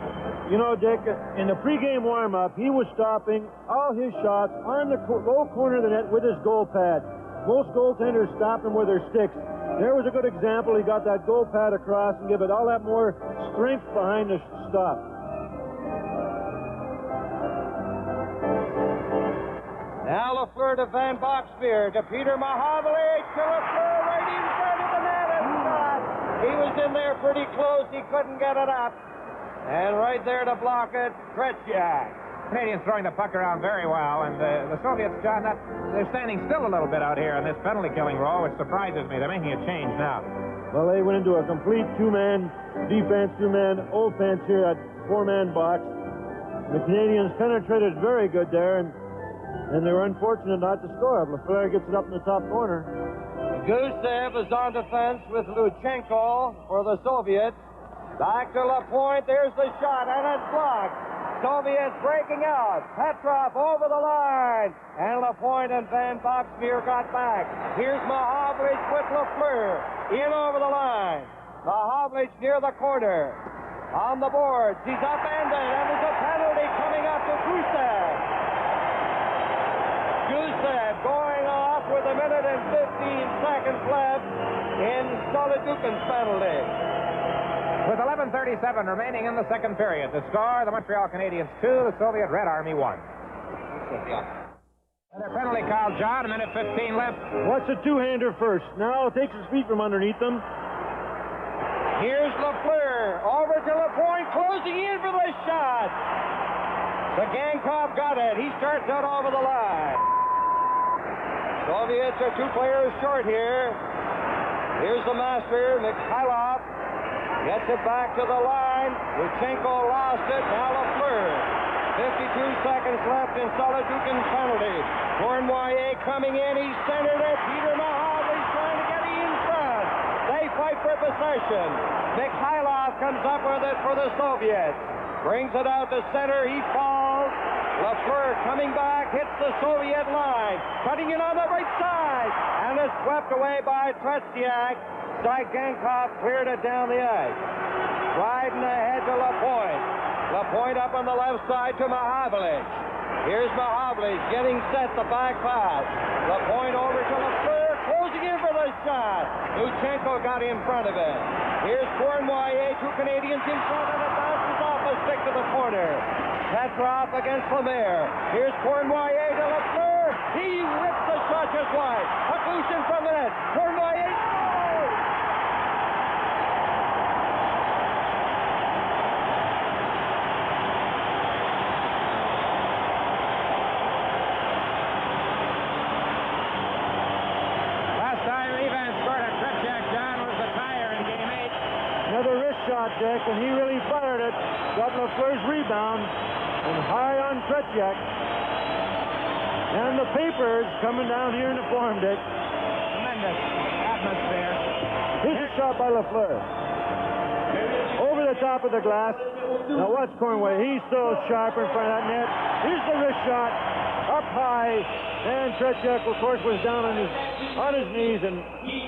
You know, Dick, in the pregame warm-up, he was stopping all his shots on the low corner of the net with his goal pad. Most goaltenders stop them with their sticks. There was a good example. He got that goal pad across and give it all that more strength behind the stop.
Now Lafleur to Van Boxmeer, to Peter Mahovlich, to Lafleur right in front of the net and shot. He was was in there pretty close. He couldn't get it up. And right there to block it, Tretiak.
Canadians throwing the puck around very well, and the Soviets, John, they're standing still a little bit out here in this penalty-killing role, which surprises me. They're making a change now.
Well, they went into a complete two-man defense, two-man offense here at four-man box. The Canadians penetrated very good there, and they were unfortunate not to score. Lafleur gets it up in the top corner.
Gusev is on defense with Luchenko for the Soviets. Back to Lapointe. There's the shot, and it's blocked. Soviets breaking out. Petrov over the line. And Lapointe and Van Boxmeer got back. Here's Mahovlich with Lafleur. In over the line. Mahovlich near the corner. On the boards. He's upended. And there's a penalty coming up to Gusev. Gusev going off with 1 minute and 15 seconds left in Sledujte's penalty.
With 11:37 remaining in the second period, the score, the Montreal Canadiens 2, the Soviet Red Army 1. Another penalty call, John, 1 minute 15 left.
What's a two-hander first? Now takes his feet from underneath them.
Here's Lafleur, over to Lapointe, closing in for the shot. The Gankov got it. He starts out over the line. Soviets are 2 players short here. Here's the master, Mikhailov. Gets it back to the line. Luchenko lost it. Now Lafleur. 52 seconds left in Sledujte's penalty. Cournoyer coming in. He's centered it. Peter Mahovlich trying to get in front. They fight for possession. Mikhailov comes up with it for the Soviets. Brings it out to center. He falls. Lafleur coming back. Hits the Soviet line. Cutting in on the right side. And is swept away by Tretiak. Gankov cleared it down the ice. Riding ahead to Lapointe. Lapointe up on the left side to Mahovlich. Here's Mahovlich getting set the back pass. Lapointe over to Lafleur, closing in for the shot. Luchenko got in front of it. Here's Cournoyer, 2 Canadians in front, and it bounces off a stick to the corner. Petrov against Lemaire. Here's Cournoyer to Lafleur. He rips the shot just wide. Puck loose in front of the net. Cournoyer.
Dick, and he really fired it. Got Lafleur's rebound and high on Tretiak. And the papers coming down here and informed it.
Tremendous atmosphere.
Here's a shot by Lafleur. Over the top of the glass. Now watch Cournoyer. He's so sharp in front of that net. Here's the wrist shot. Up high. And Tretiak, of course, was down on his knees and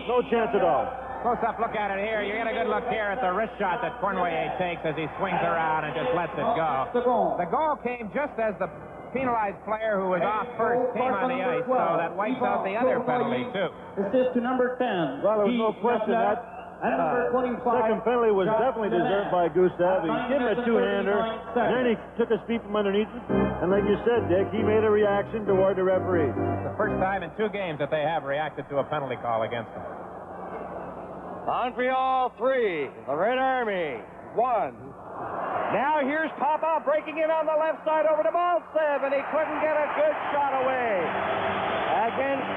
no chance at all.
Close-up look at it here. You get a good look here at the wrist shot that Cournoyer takes as he swings around and just lets it go. The goal came just as the penalized player who was off first came on the ice, so that wipes out the other penalty, too.
Assist to number 10.
Well, there was no question that second penalty was definitely deserved by Gusev. He gave him a two-hander, and then he took his feet from underneath him. And like you said, Dick, he made a reaction toward the referee.
The first time in 2 games that they have reacted to a penalty call against them.
Montreal 3, the Red Army 1. Now here's Popov breaking in on the left side over to Maltsev, and he couldn't get a good shot away against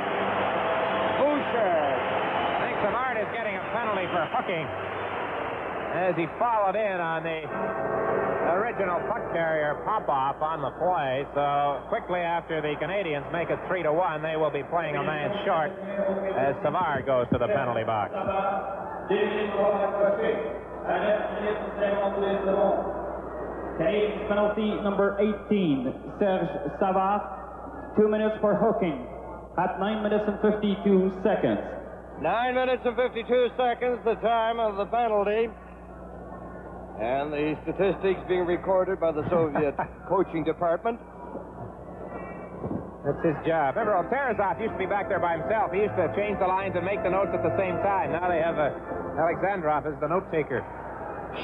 Boucher.
I think Savard is getting a penalty for hooking as he followed in on the original puck carrier Popov on the play. So quickly after the Canadiens make it 3-1, they will be playing a man short as Savard goes to the penalty box.
Canadiens penalty number 18, Serge Savard, 2 minutes for hooking at 9 minutes and 52 seconds.
9 minutes and 52 seconds, the time of the penalty. And the statistics being recorded by the Soviet coaching department.
That's his job. Remember, Terazov used to be back there by himself. He used to change the lines and make the notes at the same time. Now they have Alexandrov as the note taker.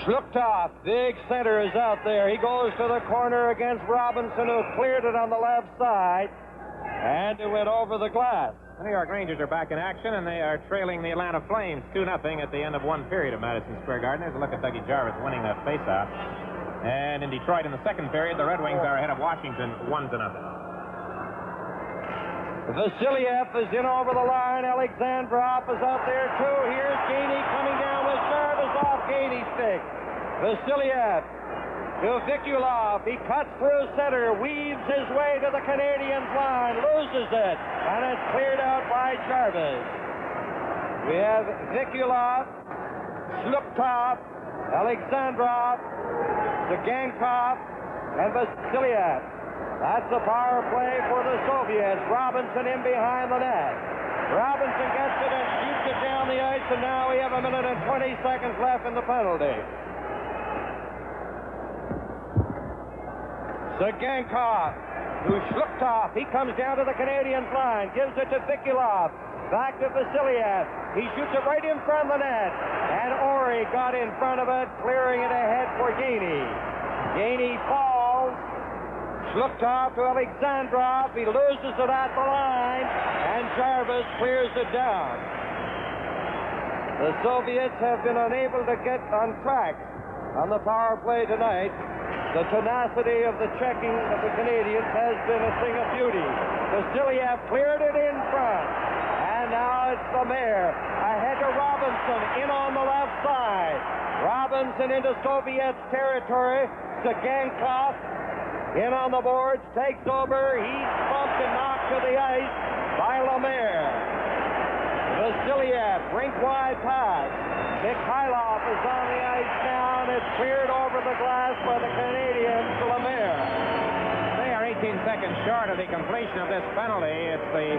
Shluktoff, big center, is out there. He goes to the corner against Robinson, who cleared it on the left side. and it went over the glass.
The New York Rangers are back in action, and they are trailing the Atlanta Flames 2-0 at the end of one period of Madison Square Garden. There's a look at Dougie Jarvis winning that faceoff. And in Detroit in the second period, the Red Wings are ahead of Washington 1-0.
Vasiliev is in over the line. Alexandrov is out there, too. Here's Gainey coming down with Jarvis off Gainey's stick. Vasiliev to Vikulov. He cuts through center, weaves his way to the Canadiens line, loses it, and it's cleared out by Jarvis. We have Vikulov, Slupkov, Alexandrov, Zagankov, and Vasiliev. That's the power play for the Soviets. Robinson in behind the net. Robinson gets it and shoots it down the ice, and now we have 1 minute and 20 seconds left in the penalty. Zagankov to Slupkov. He comes down to the Canadiens line, gives it to Vikulov. Back to Vasiliev. He shoots it right in front of the net. And Ori got in front of it, clearing it ahead for Gainey. Gainey falls. Slupkov to Alexandrov. He loses it at the line. And Jarvis clears it down. The Soviets have been unable to get on track on the power play tonight. The tenacity of the checking of the Canadiens has been a thing of beauty. Vasiliev cleared it in front. And now it's Lemaire ahead to Robinson in on the left side. Robinson into Soviet territory. Zagankov in on the boards, takes over. He's bumped and knocked to the ice by Lemaire. Vasiliev, rink-wide pass. Mikhailov is on the ice now, and it's cleared over the glass by the Canadiens to Lemaire.
They are 18 seconds short of the completion of this penalty. It's the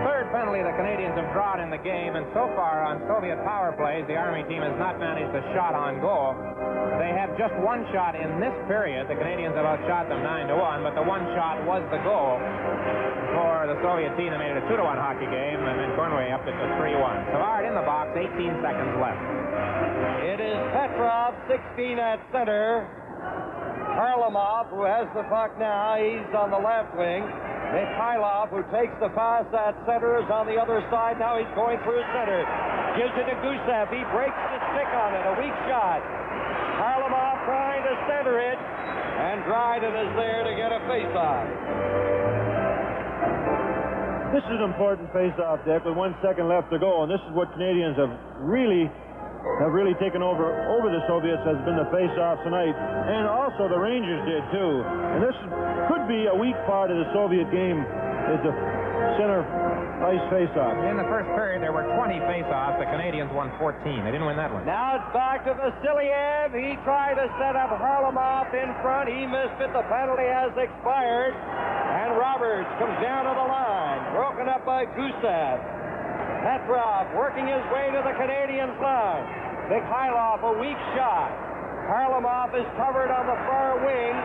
third penalty the Canadiens have drawn in the game, and so far on Soviet power plays, the Army team has not managed a shot on goal. They have just one shot in this period. The Canadiens have outshot them 9-1, but the one shot was the goal for the Soviet team that made it a 2-1 hockey game, and then Cornway upped it to 3-1. Savard in the box, 18 seconds left.
It is Petrov, 16 at center. Harlamov, who has the puck now, he's on the left wing. Mikhailov, who takes the pass at center, is on the other side. Now he's going through center. Gives it to Gusev. He breaks the stick on it. A weak shot. Harlamov trying to center it, and Dryden is there to get a face-off.
This is an important face-off, Dick, with 1 second left to go, and this is what Canadians have really taken over the Soviets, has been the face-off tonight, and also the Rangers did too. And this could be a weak part of the Soviet game, is the center ice face-off.
In the first period, there were 20 face-offs. The Canadiens won 14. They didn't win that one.
Now it's back to Vasiliev. He tried to set up Harlamov in front. He missed it. The penalty has expired. And Roberts comes down to the line. Broken up by Gusev. Petrov working his way to the Canadiens line. Mikhailov, a weak shot. Harlamov is covered on the far wing.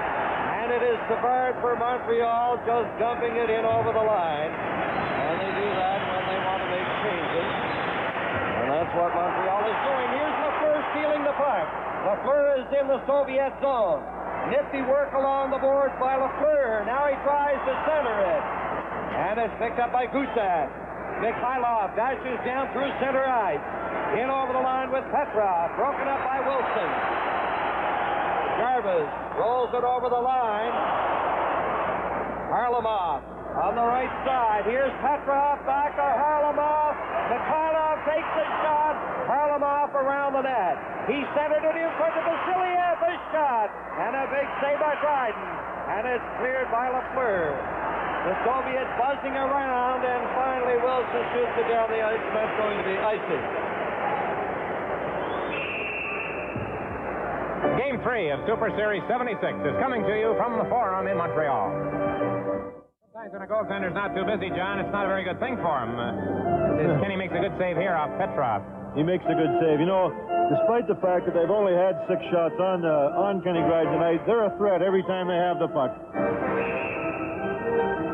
And it is Savard for Montreal, just dumping it in over the line. And they do that when they want to make changes. And that's what Montreal is doing. Here's Lafleur stealing the puck. Lafleur is in the Soviet zone. Nifty work along the boards by Lafleur. Now he tries to center it. And it's picked up by Gusev. Mikhailov dashes down through center ice. In over the line with Petrov. Broken up by Wilson. Jarvis rolls it over the line. Harlamov on the right side. Here's Petrov back to Harlamov. Mikhailov takes the shot. Harlamov around the net. He centered it in front of Vasiliev. A shot. And a big save by Dryden. And it's cleared by Lafleur. The Soviets buzzing around, and finally Wilson shoots it down the ice, and that's going to be icing.
Game 3 of Superseries 76 is coming to you from the Forum in Montreal. Sometimes when a goaltender's not too busy, John, it's not a very good thing for him. Kenny makes a good save here off Petrov.
He makes a good save. You know, despite the fact that they've only had 6 shots on Kenny Dryden tonight, they're a threat every time they have the puck.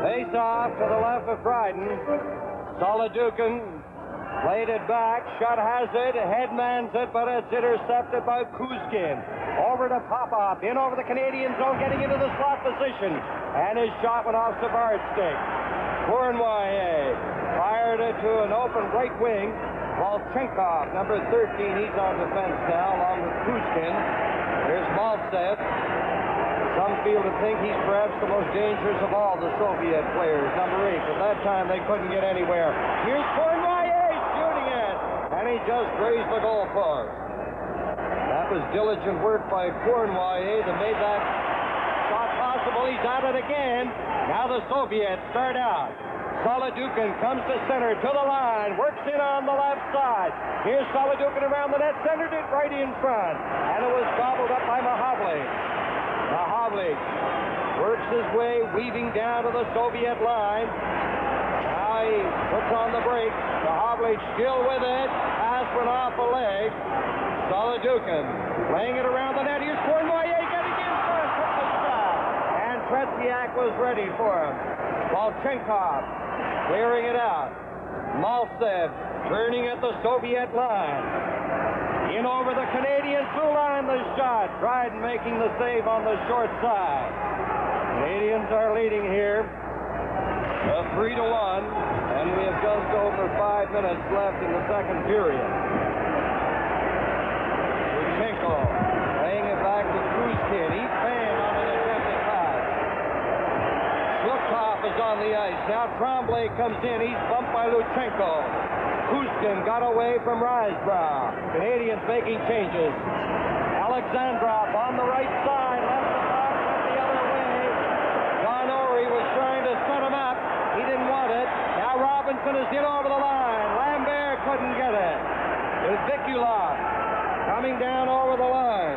Face off to the left of Dryden. Sledujte played it back. Shot has it. Headmans it, but it's intercepted by Kuzkin. Over to Popov. In over the Canadian zone, getting into the slot position. And his shot went off Savard's stick. Cournoyer fired it to an open right wing. Volchenkov, number 13, he's on defense now, along with Kuzkin. Here's Maltsev. Some feel to think he's perhaps the most dangerous of all the Soviet players, number 8. At that time, they couldn't get anywhere. Here's Cournoyer shooting it, and he just grazed the goalpost. That was diligent work by Cournoyer that made that shot possible. He's at it again. Now the Soviets start out. Sledujte comes to center, to the line, works in on the left side. Here's Sledujte around the net, centered it right in front. And it was gobbled up by Mahavlich. Mahavlich works his way, weaving down to the Soviet line. Now he puts on the brakes. Mahavlich still with it. Pass went off a leg. Sledujte laying it around the net. Here's Cournoyer getting in front, took the shot. And Tretiak was ready for him. Volchenkov clearing it out. Maltsev turning at the Soviet line. In over the Canadiens blue line, the shot. Dryden making the save on the short side. Canadiens are leading here 3-1, and we have just over 5 minutes left in the second period. Luchenko laying it back to Kuzkin. He fanned on an attempted pass. Shlukov is on the ice. Now Tremblay comes in. He's bumped by Luchenko. Kuzkin got away from Risebrow. Canadiens making changes. Alexandrov on the right side. Left the puck, went the other way. John Ory was trying to set him up. He didn't want it. Now Robinson is in over the line. Lambert couldn't get it. There's Vikulov coming down over the line.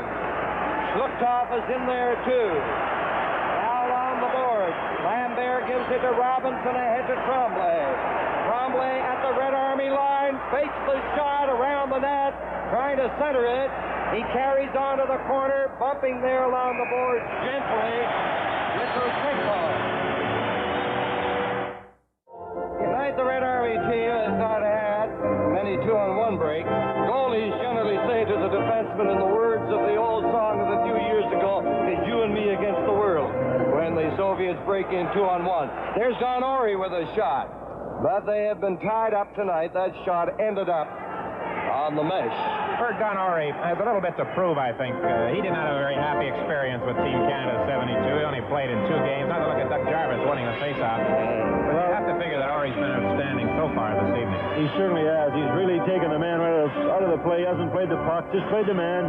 Shlukov is in there too. Now along the boards. Lambert gives it to Robinson, ahead to Tremblay. Tremblay at the Red Army line, fakes the shot around the net, trying to center it. He carries on to the corner, bumping there along the boards gently with Luchenko. Tonight the Red Army team has not had many 2-on-1 breaks. Goalies generally say to the defenseman, in the words of the old song of a few years ago, it's you and me against the world, when the Soviets break in 2-on-1. There's Don Ory with a shot. But they have been tied up tonight. That shot ended up on the mesh.
For Don Ory has a little bit to prove, I think. He did not have a very happy experience with Team Canada 72. He only played in 2 games. Not to look at Doug Jarvis winning the faceoff. But you have to figure that Ory's been outstanding so far this evening.
He certainly has. He's really taken the man right out of the play. He hasn't played the puck, just played the man.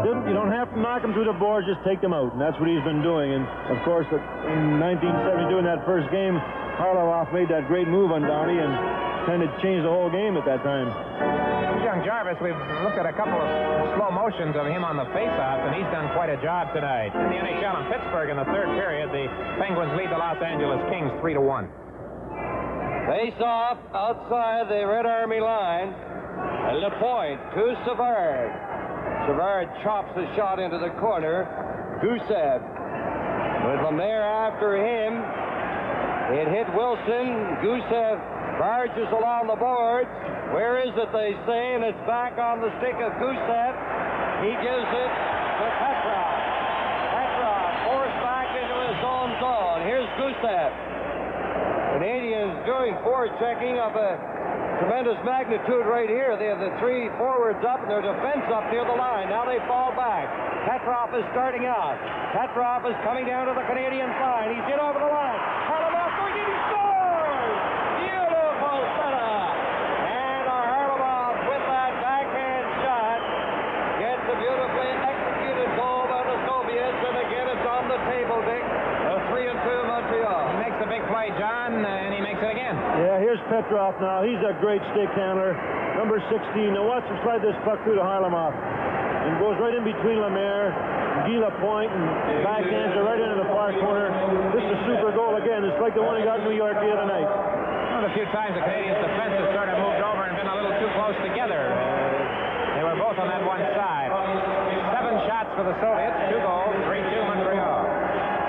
You don't have to knock him through the boards, just take them out. And that's what he's been doing. And, of course, in 1972, in that first game, Harloff made that great move on Downey and kind of changed the whole game at that time.
Young Jarvis, we've looked at a couple of slow motions of him on the faceoff, and he's done quite a job tonight. In the NHL in Pittsburgh in the third period, the Penguins lead the Los Angeles Kings 3-1.
Face-off outside the Red Army line. And LePointe to Savard. Savard chops the shot into the corner. Gusev with Lemaire after him. It hit Wilson. Gusev barges along the boards. Where is it, they say, and it's back on the stick of Gusev. He gives it to Petrov. Petrov forced back into his own zone. Here's Gusev. Canadians doing forechecking of a tremendous magnitude right here. They have the 3 forwards up and their defense up near the line. Now they fall back. Petrov is starting out. Petrov is coming down to the Canadian line. He's in over the line. Harlamov going in, he scores! Beautiful setup. And Harlamov with that backhand shot gets a beautifully executed goal by the Soviets, and again it's on the table, Dick. A 3-2 Montreal.
He makes the big play, John, and he makes it again.
Yeah, here's Petrov now. He's a great stick handler. Number 16. Now watch him slide this puck through to Harlamov. And goes right in between Lemaire, Guy Lapointe, and backhands it right into the far corner. This is a super goal again. It's like the one he got in New York the other night.
Well, a few times the Canadiens' defense has sort of moved over and been a little too close together. They were both on that one side. 7 shots for the Soviets, 2 goals, 3-2 Montreal.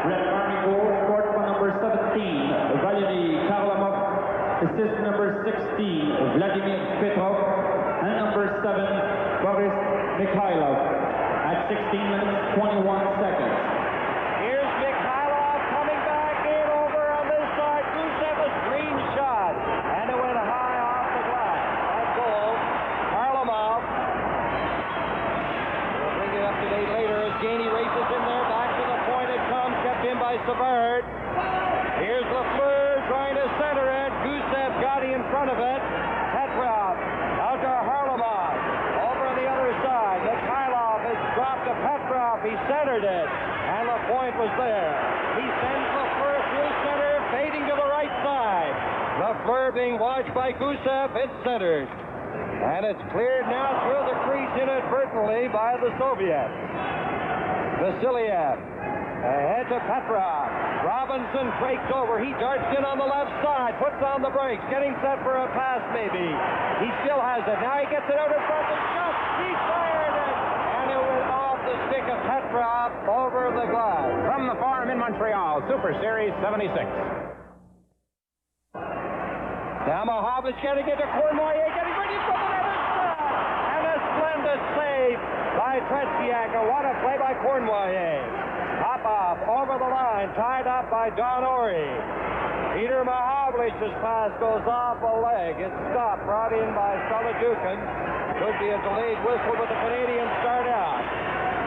Red Army goal scored for number 17, Valery Karlamov. Assist number 16, Vladimir Petrov. And number 7, Boris Mikhailov. At 16 minutes, 21 seconds.
Here's Mikhailov coming back in over on this side. Gusev is 3 calculate later as Gainey races in there. Back to the point it comes, kept in by Savard. Here's Lafleur trying to center it. Gusev got in front of it. Petrov out to Harlamov. Over on the other side. Mikhailov has dropped to Petrov. He centered it. And the point was there. He sends Lafleur through center, fading to the right side. Lafleur being watched by Gusev. It's centered. And it's cleared now through the crease inadvertently by the Soviets. Vasiliev ahead to Petrov. Robinson breaks over. He darts in on the left side, puts on the brakes, getting set for a pass maybe. He still has it. Now he gets it out in front of the shot. He fired it. And it went off the stick of Petrov over the glass.
From the farm in Montreal, Superseries 76.
Now Mohav's getting into Cournoyer, getting ready for the other side. And a splendid save by Tretiak. What a play by Cournoyer. Popov over the line, tied up by Don Ori. Peter Mohavlich's pass goes off a leg. It's stopped, brought in by Sledujte. Could be a delayed whistle, but the Canadiens start out.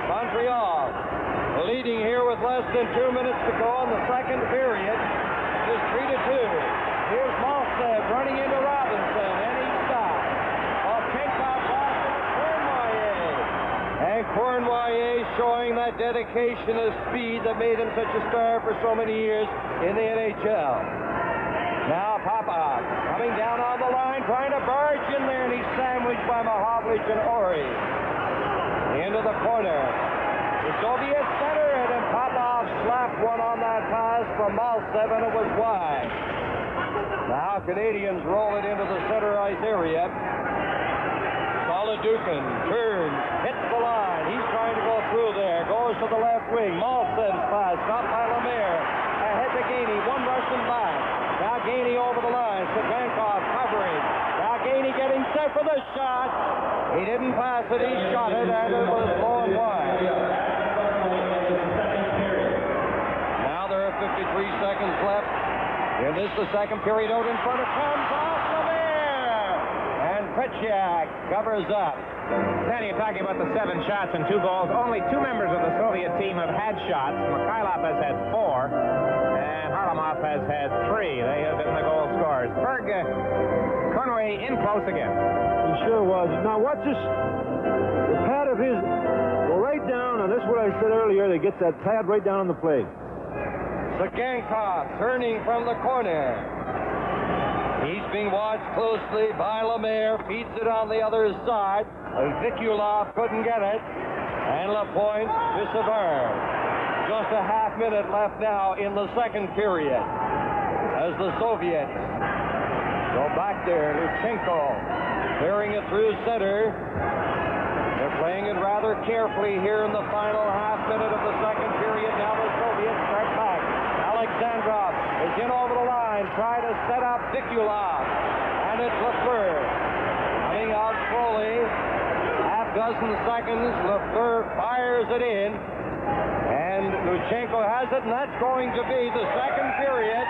Montreal leading here with less than 2 minutes to go in the second period. It is 3-2. Here's Moskva running into Robinson, and he stopped. Chenkov lost to Cournoyer. And Cournoyer showing that dedication and speed that made him such a star for so many years in the NHL. Now Popov coming down on the line, trying to barge in there, and he's sandwiched by Mohavlich and Ori. Into the corner. The Soviets center it, and Popov slapped one on that pass from Maltsev, and it was wide. Now Canadiens roll it into the center ice area. Sledujte turns, hits the line. He's trying to go through there. Goes to the left wing. Maltsev's pass, stopped by Lemaire. Ahead to Gainey. One Russian back. Now Gainey over the line. Savankov covering. Now Gainey getting set for the shot. He didn't pass it. He shot it, and it was low and wide. Now there are 53 seconds left. In this, the second period out in front. It comes off Lemaire. And Tretiak covers up.
Then you're talking about the 7 shots and 2 goals. Only 2 members of the Soviet team have had shots. Mikhailov has had 4, and Harlamov has had 3. They have been the goal scorers. Berg, Conway in close again.
He sure was. Now watch this. The pad of his go right down, and this is what I said earlier. They get that pad right down on the plate.
Sagankov turning from the corner. He's being watched closely by Lemaire. Feeds it on the other side. Vikulov couldn't get it. And Lapointe to Savard. Just a half minute left now in the second period. As the Soviets go back there. Luchenko clearing it through center. They're playing it rather carefully here in the final half minute of the second period. Now the Soviets start back. Alexandrov is in over the line, trying to set up Vikulov. And it's Lafleur. Coming out slowly. Half dozen seconds. Lafleur fires it in. And Luchenko has it, and that's going to be the second period.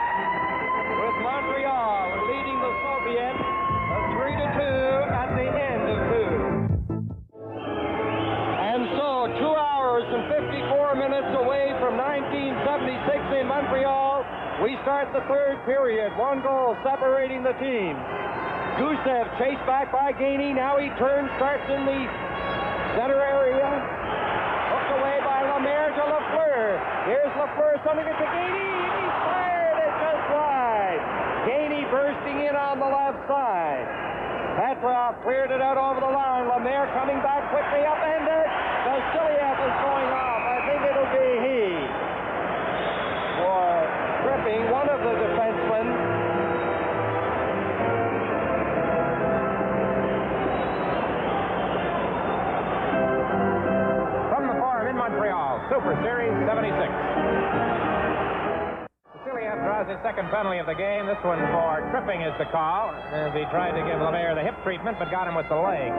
With Montreal leading the Soviets 3-2 at the end of 2. And so 2 hours and 54 minutes away from 1976 in Montreal, we start the third period. 1 goal separating the teams. Gusev chased back by Gainey. Now he turns, starts in the center area. Hooked away by Lemaire to Lafleur. Here's Lafleur sending it to Gainey. He fired it just wide. Gainey bursting in on the left side. Petrov cleared it out over the line. Lemaire coming back quickly upended. Vasiliev is going off. I think it'll be he. For tripping one of the defensemen.
From the farm in Montreal, Superseries 76. Vasiliev draws his second penalty of the game. This one for tripping is the call, as he tried to give Lemaire the hip treatment, but got him with the leg.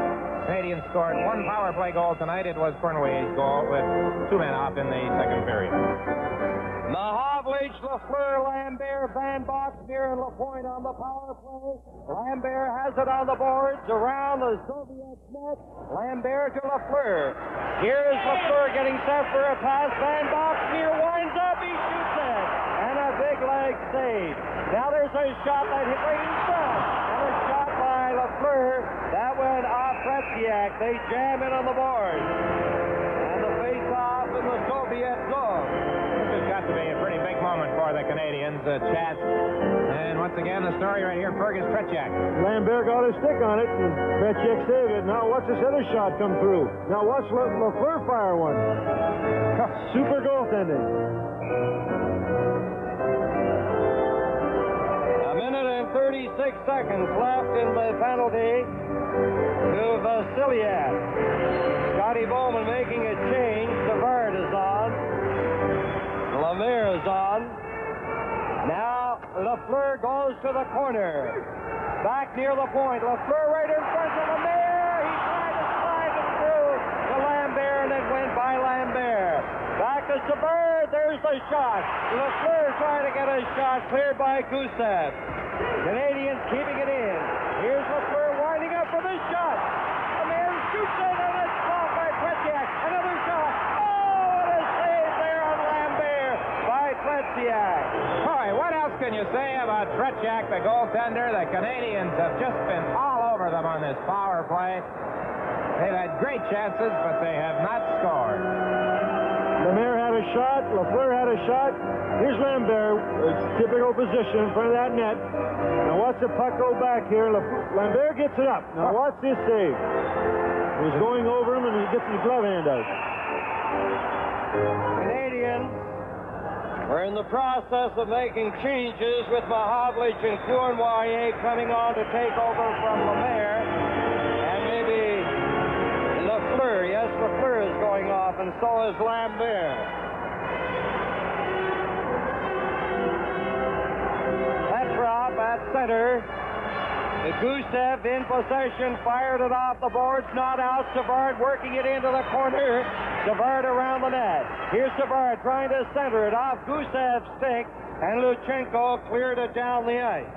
Canadiens scored 1 power play goal tonight. It was Cournoyer's goal with 2 men off in the second period.
Mohav Mahavlich, Lafleur, Lambert, Van Boxmeer, and Lapointe on the power play. Lambert has it on the boards around the Soviet net. Lambert to Lafleur. Here is Lafleur getting set for a pass. Van Boxmeer winds up. He shoots it. And a big leg save. Now there's a shot that hit right in front. And a shot by Lafleur. That went off Tretiak. They jam in on the board. And the face-off in the Soviet zone.
This has got to be a pretty big moment for the Canadiens, Chad. And once again, the story right here, Fergus Tretiak.
Lambert got his stick on it, and Tretiak saved it. Now watch this other shot come through. Now watch Lafleur fire one. Super goaltending.
A minute and 36 seconds left in the penalty to Vasiliev. Scotty Bowman making a change. Savard is on. Lemaire is on. Now Lafleur goes to the corner. Back near the point. Lafleur right in front of Lemaire. He tried to slide it through to Lambert, and it went by Lambert. Back to Savard. There's the shot. Lafleur trying to get a shot cleared by Gusev. Canadians keeping it in. Here's Lafleur winding up for this shot. Lemaire shoots it, and it's blocked by Tretiak. Another shot. Oh, what a save there on Lambert by Tretiak.
Boy, what else can you say about Tretiak, the goaltender? The Canadiens have just been all over them on this power play. They've had great chances, but they have not scored.
Lemaire had a shot. Lafleur had a shot. Here's Lambert, typical position in front of that net. Now watch the puck go back here. Lambert gets it up. Now watch this save. He's going over him, and he gets his glove hand out.
Canadians are in the process of making changes with Mahavlich and Cournoyer coming on to take over from Lemaire. And maybe Lafleur. Yes, Lafleur is going off, and so is Lambert. Petrov at center. The Gusev in possession, fired it off the boards, not out. Savard working it into the corner. Savard around the net. Here's Savard trying to center it off Gusev's stick, and Luchenko cleared it down the ice.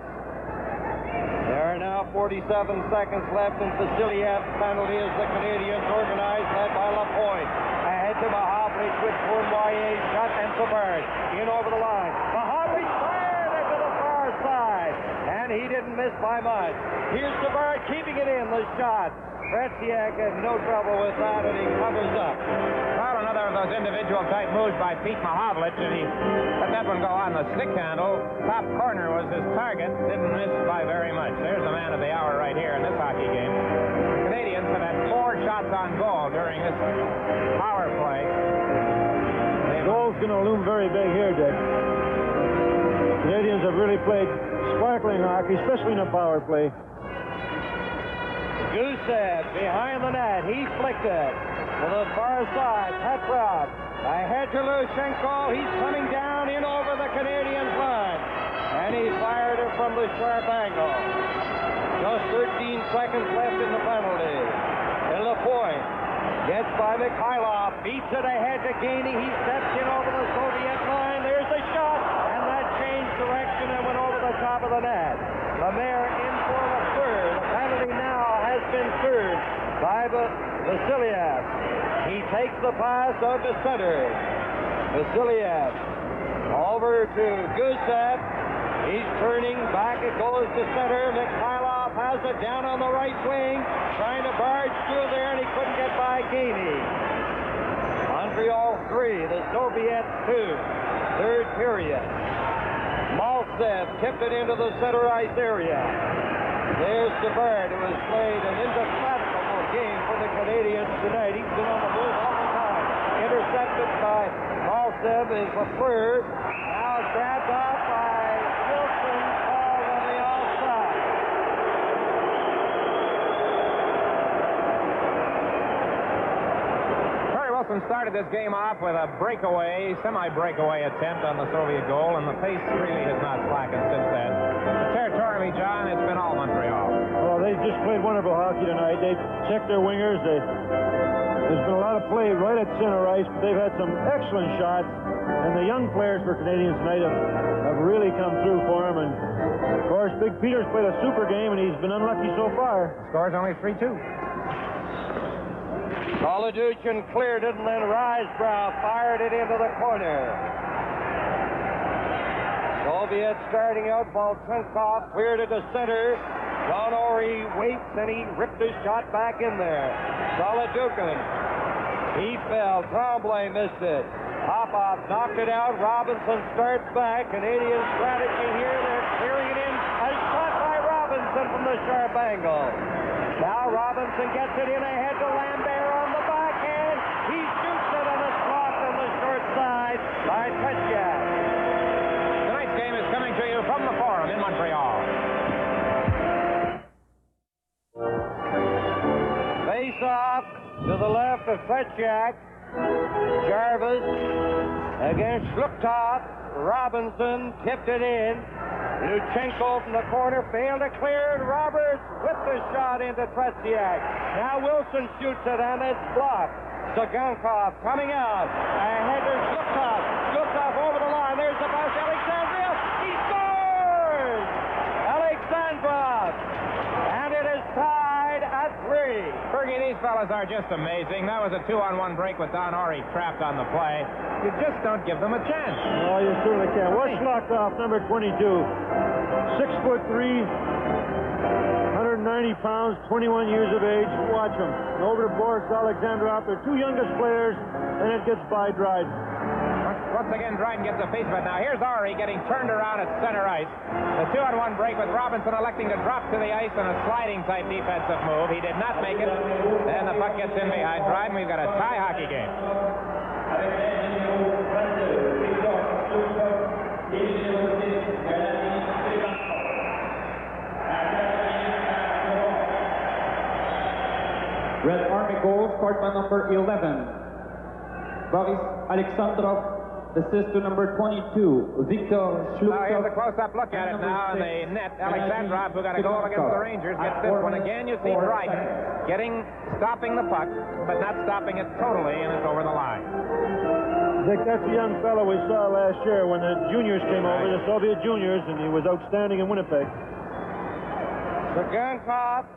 There are now 47 seconds left in Vasilyev's penalty as the Canadiens organize, led by Lapointe. Ahead to Mahavlich with Cournoyer, shot, and Savard in over the line. Mahavlich fired it to the far side, and he didn't miss by much. Here's Savard keeping it in, the shot. Tretiak had no trouble with that, and he covers up.
Well, another of those individual type moves by Pete Mahavlich, and he let that one go on the stick handle. Top corner was his target, didn't miss by very much. There's the man of the hour right here in this hockey game. The Canadiens have had 4 shots on goal during this power play.
The goal's going to loom very big here, Dick. Canadians have really played sparkling hockey, especially in a power play.
Gusev behind the net. He flicked it to the far side. Petrov ahead to Luchenko. He's coming down in over the Canadiens line. And he fired it from the sharp angle. Just 13 seconds left in the penalty. And Lapointe gets by Mikhailov. Beats it ahead to Gainey. He steps in over the Soviet line. There's a shot. And that changed direction and went over the top of the net. Lemaire in for the third. The penalty now has been served by Vasiliev. He takes the pass out to center. Vasiliev over to Gusev. He's turning back. It goes to center. Mikhailov has it down on the right wing, trying to barge through there, and he couldn't get by Gainey. Montreal 3, the Soviets 2. Third period. Maltsev tipped it into the center ice area. There's Savard, who has played an indefatigable game for the Canadiens tonight. He's been on the move all the time. Intercepted by Maltsev is Lafleur. Now grabbed off by Wilson, called on the offside.
Wilson started this game off with a breakaway, semi-breakaway attempt on the Soviet goal, and the pace really has not slackened since then. But territorially, John, it's been all Montreal.
Well, they just played wonderful hockey tonight. They checked their wingers. There's been a lot of play right at center ice, but they've had some excellent shots, and the young players for Canadiens tonight have really come through for them. And of course, Big Peter's played a super game, and he's been unlucky so far.
Score's only 3-2.
Sledujte cleared it, and then Risebrough fired it into the corner. Soviet starting out, Volchenkov cleared it to center. John Ory waits, and he ripped his shot back in there. Sledujte, he fell. Tremblay missed it. Popov knocked it out. Robinson starts back. Canadian strategy here. They're clearing it in. A shot by Robinson from the sharp angle. Now Robinson gets it in ahead to Lambert on the backhand. He shoots it, and it's blocked on the short side by Tretiak.
Tonight's game is coming to you from the Forum in Montreal.
Face off to the left of Tretiak. Jarvis against Shluptov. Robinson tipped it in. Luchenko from the corner failed to clear, and Roberts whipped the shot into Tretiak. Now Wilson shoots it, and it's blocked. Sagankov coming out. Ahead to Shluptov. Shluptov over the line. There's the pass. Alexandrov. He scores! Alexandrov. And it is tied at 3.
Fergie, these fellas are just amazing. That was a 2-on-1 break with Don Ory trapped on the play. You just don't give them a chance.
Oh, you certainly can. Washlocktoff, number 22. 6'3", 190 pounds, 21 years of age. Watch him. And over to Boris Alexandrov. They're two youngest players, and it gets by Dryden.
Once again, Dryden gets a piece of it. Now, here's Ory getting turned around at center ice. The 2-on-1 break with Robinson electing to drop to the ice in a sliding-type defensive move. He did not make it. Then the puck gets in behind Dryden. We've got a tie hockey game.
Red Army goal scored by number 11, Boris Alexandrov. Assist to number 22, Victor Shluptov.
Now here's a close-up look at it now in the net. Alexandrov, who got a goal against the Rangers, gets this one. Again, you see Dryden stopping the puck, but not stopping it totally, and it's over the line.
Dick, that's the young fellow we saw last year when the juniors came over, the Soviet juniors, and he was outstanding in Winnipeg.
Sagankov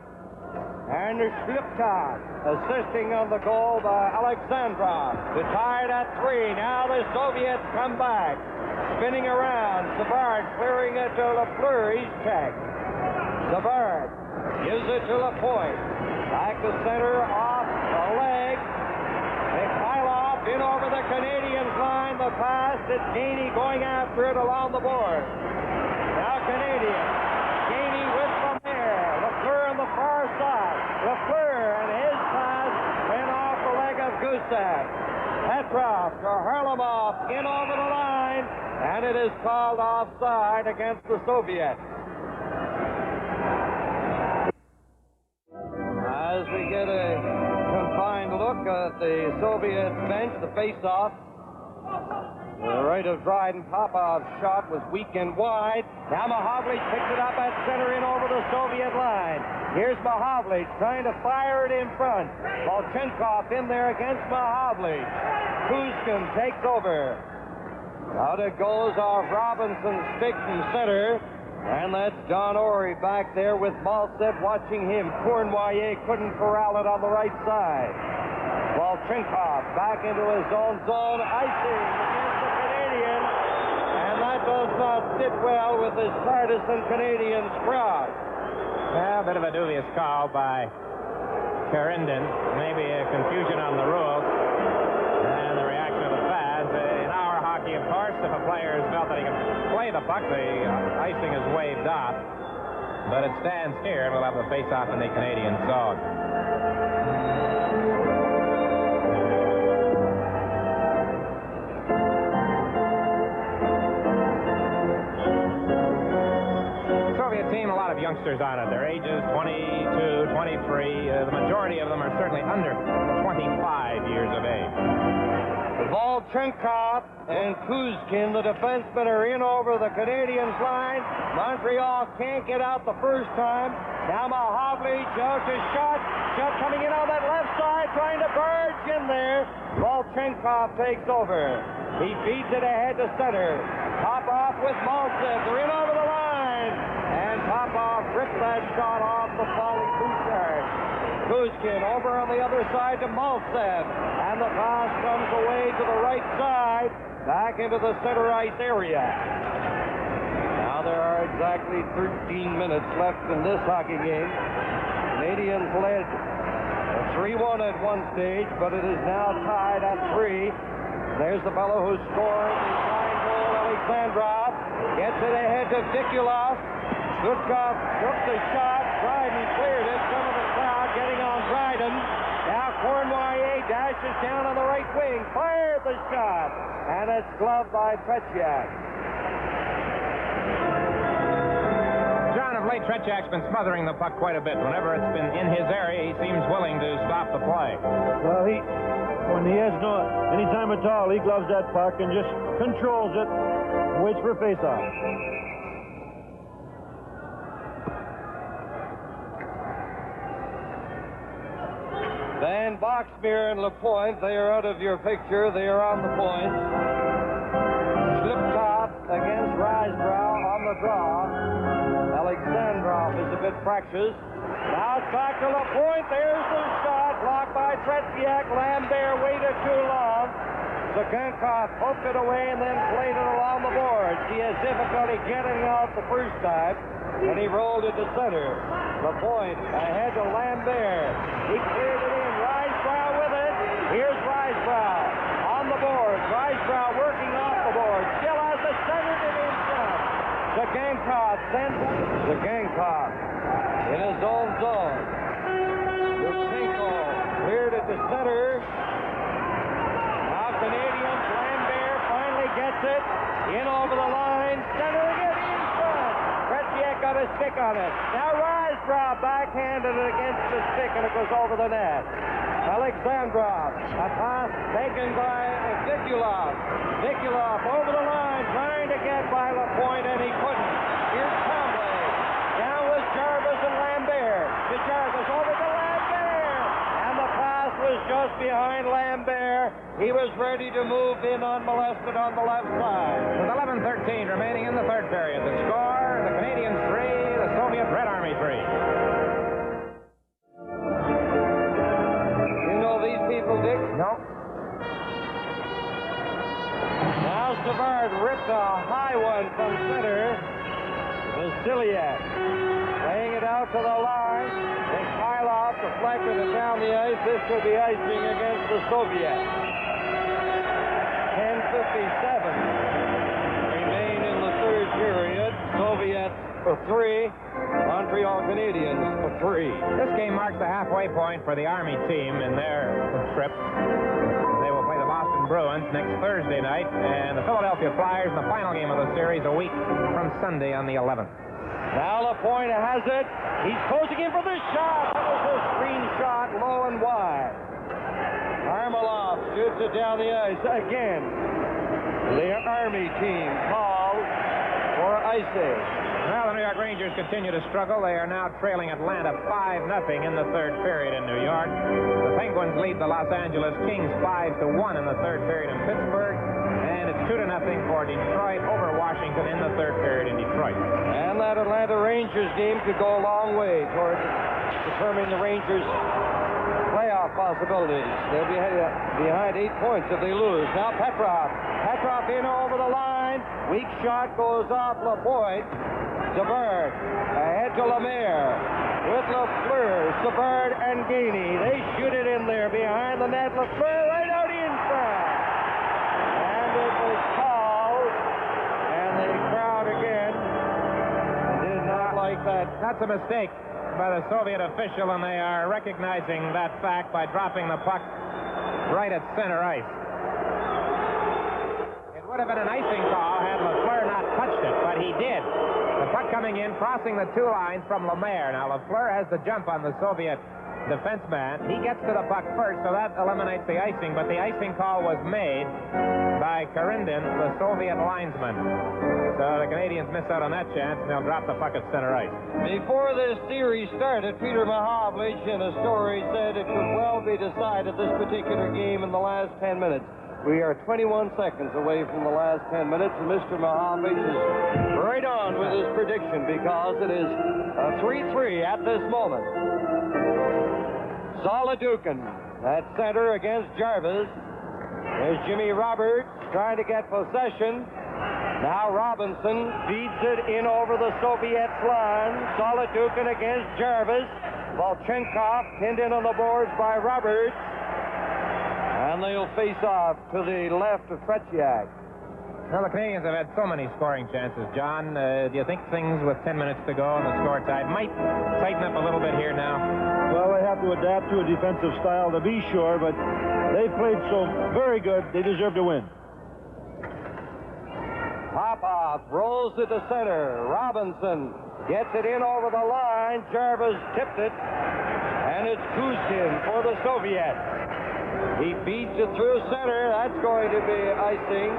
and Shluptov assisting on the goal by Alexandrov. They're tied at 3. Now the Soviets come back. Spinning around. Savard clearing it to Lafleur. He's checked. Savard gives it to Lapointe. Back to center off the leg. Mikhailov in over the Canadiens line. The pass. It's Gainey going after it along the board. Now Canadiens. Gainey with Lemaire. Lafleur on the far side. Lafleur and his pass went off the leg of Gusev. Petrov to Harlamov in over the line, and it is called offside against the Soviets. As we get a confined look at the Soviet bench, the face-off. The right of Dryden. Popov's shot was weak and wide. Now Mahovlich picks it up at center in over the Soviet line. Here's Mahovlich trying to fire it in front. Volchenkov in there against Mahovlich. Kuzkin takes over. Out it goes off Robinson's stick from center. And that's John Ory back there with Malsev watching him. Cournoyer couldn't corral it on the right side. Volchenkov back into his own zone. Icing against the Canadian. And that does not sit well with this partisan Canadian crowd.
Well, a bit of a dubious call by Karindin. Maybe a confusion on the rules. And the reaction of the fans. In our hockey, of course, if a player has felt that he can play the puck, the icing is waved off. But it stands here, and we'll have the face-off in the Canadian zone. Youngsters on it. Their ages 22, 23. The majority of them are certainly under 25 years of age.
The Volchenkov and Kuzkin, the defensemen, are in over the Canadiens line. Montreal can't get out the first time. Now Mahovlich, just a shot. Shot coming in on that left side, trying to barge in there. Volchenkov takes over. He feeds it ahead to center. Popov with Maltsev. They're in over the line. And Popov ripped that shot off the falling Bouchard. Kuzkin over on the other side to Maltsev. And the pass comes away to the right side, back into the center ice area. Now there are exactly 13 minutes left in this hockey game. Canadiens led 3-1 at one stage, but it is now tied at 3. There's the fellow who scored the flying goal, Alexandrov. Gets it ahead to Vikulov. Gutkov took the shot. Dryden cleared it. Some of the crowd getting on Dryden. Now Cornwallier dashes down on the right wing. Fired the shot. And it's gloved by Tretiak.
John, of late, Tretiak's been smothering the puck quite a bit. Whenever it's been in his area, he seems willing to stop the play.
Well, when he has no any time at all, he gloves that puck and just controls it, waits for a face-off.
Van Boxmeer and LaPointe, they are out of your picture. They are on the points. Sliptop against Risebrow on the draw. Alexandrov is a bit fractious. Now it's back to LaPointe. There's the shot. Blocked by Tretiak. Lambert waited too long. Zakhankov poked it away and then played it along the boards. He has difficulty getting out the first time, and he rolled it to center. LaPointe ahead to Lambert. He cleared it in. Risebrow with it. Here's Risebrow on the boards. Risebrow working off the board. Still has the center to in front. Zakhankov sends Zakhankov in his own zone. Lutsenko cleared it to center. Now Canadiens. Lambert finally gets it. In over the line. Centering it in front. Tretiak got a stick on it. Now Risebrow backhanded it against the stick and it goes over the net. Alexandrov, a pass taken by Vikulov. Vikulov over the line, trying to get by LaPointe, and he couldn't. Here's Conway. Down with Jarvis and Lambert. To Jarvis, over to Lambert. And the pass was just behind Lambert. He was ready to move in unmolested on the left side.
With 11:13 remaining in the third period, the score, the Canadiens 3, the Soviet Red Army 3.
Dick?
No.
Now Savard ripped a high one from center. Vasiliak laying it out to the line. Mikhailov deflected it down the ice. This could be icing against the Soviets. 10:57 remain in the third period. Soviets for 3. Montreal Canadiens for 3.
This game marks the halfway point for the Army team in their trip. They will play the Boston Bruins next Thursday night and the Philadelphia Flyers in the final game of the series a week from Sunday on the 11th.
Now LaPointe has it. He's closing in for the shot. That was a screen shot, low and wide. Armalov shoots it down the ice again. The Army team calls for icing.
Well, the New York Rangers continue to struggle. They are now trailing Atlanta 5-0 in the third period in New York. The Penguins lead the Los Angeles Kings 5-1 in the third period in Pittsburgh. And it's 2-0 for Detroit over Washington in the third period in Detroit.
And that Atlanta Rangers game could go a long way toward determining the Rangers' playoff possibilities. They'll be behind 8 points if they lose. Now Petrov. Petrov in over the line. Weak shot goes off LaPointe. Savard ahead to Lemaire with Lafleur, Savard and Gainey. They shoot it in there behind the net. Lafleur right out in front. And it was called. And the crowd again did not like that.
That's a mistake by the Soviet official, and they are recognizing that fact by dropping the puck right at center ice. It would have been an icing call had Lafleur not touched it, but he did. The puck coming in, crossing the two lines from Lemaire. Now, Lafleur has the jump on the Soviet defenseman. He gets to the puck first, so that eliminates the icing, but the icing call was made by Karindin, the Soviet linesman. So the Canadiens miss out on that chance, and they'll drop the puck at center ice.
Before this series started, Peter Mahavlich in a story said it could well be decided this particular game in the last 10 minutes. We are 21 seconds away from the last 10 minutes, and Mr. Mahavlich is right on with his prediction because it is 3-3 at this moment. Sledujte at center against Jarvis. There's Jimmy Roberts trying to get possession. Now Robinson feeds it in over the Soviets line. Sledujte against Jarvis. Volchenkov pinned in on the boards by Roberts. And they'll face off to the left of Tretiak.
Well, the Canadiens have had so many scoring chances, John. Do you think things with 10 minutes to go and the score tied might tighten up a little bit here now?
Well, they have to adapt to a defensive style to be sure, but they've played so very good, they deserve to win.
Popov rolls it to center. Robinson gets it in over the line. Jarvis tipped it, and it's Kuzkin for the Soviets. He beats it through center. That's going to be icing.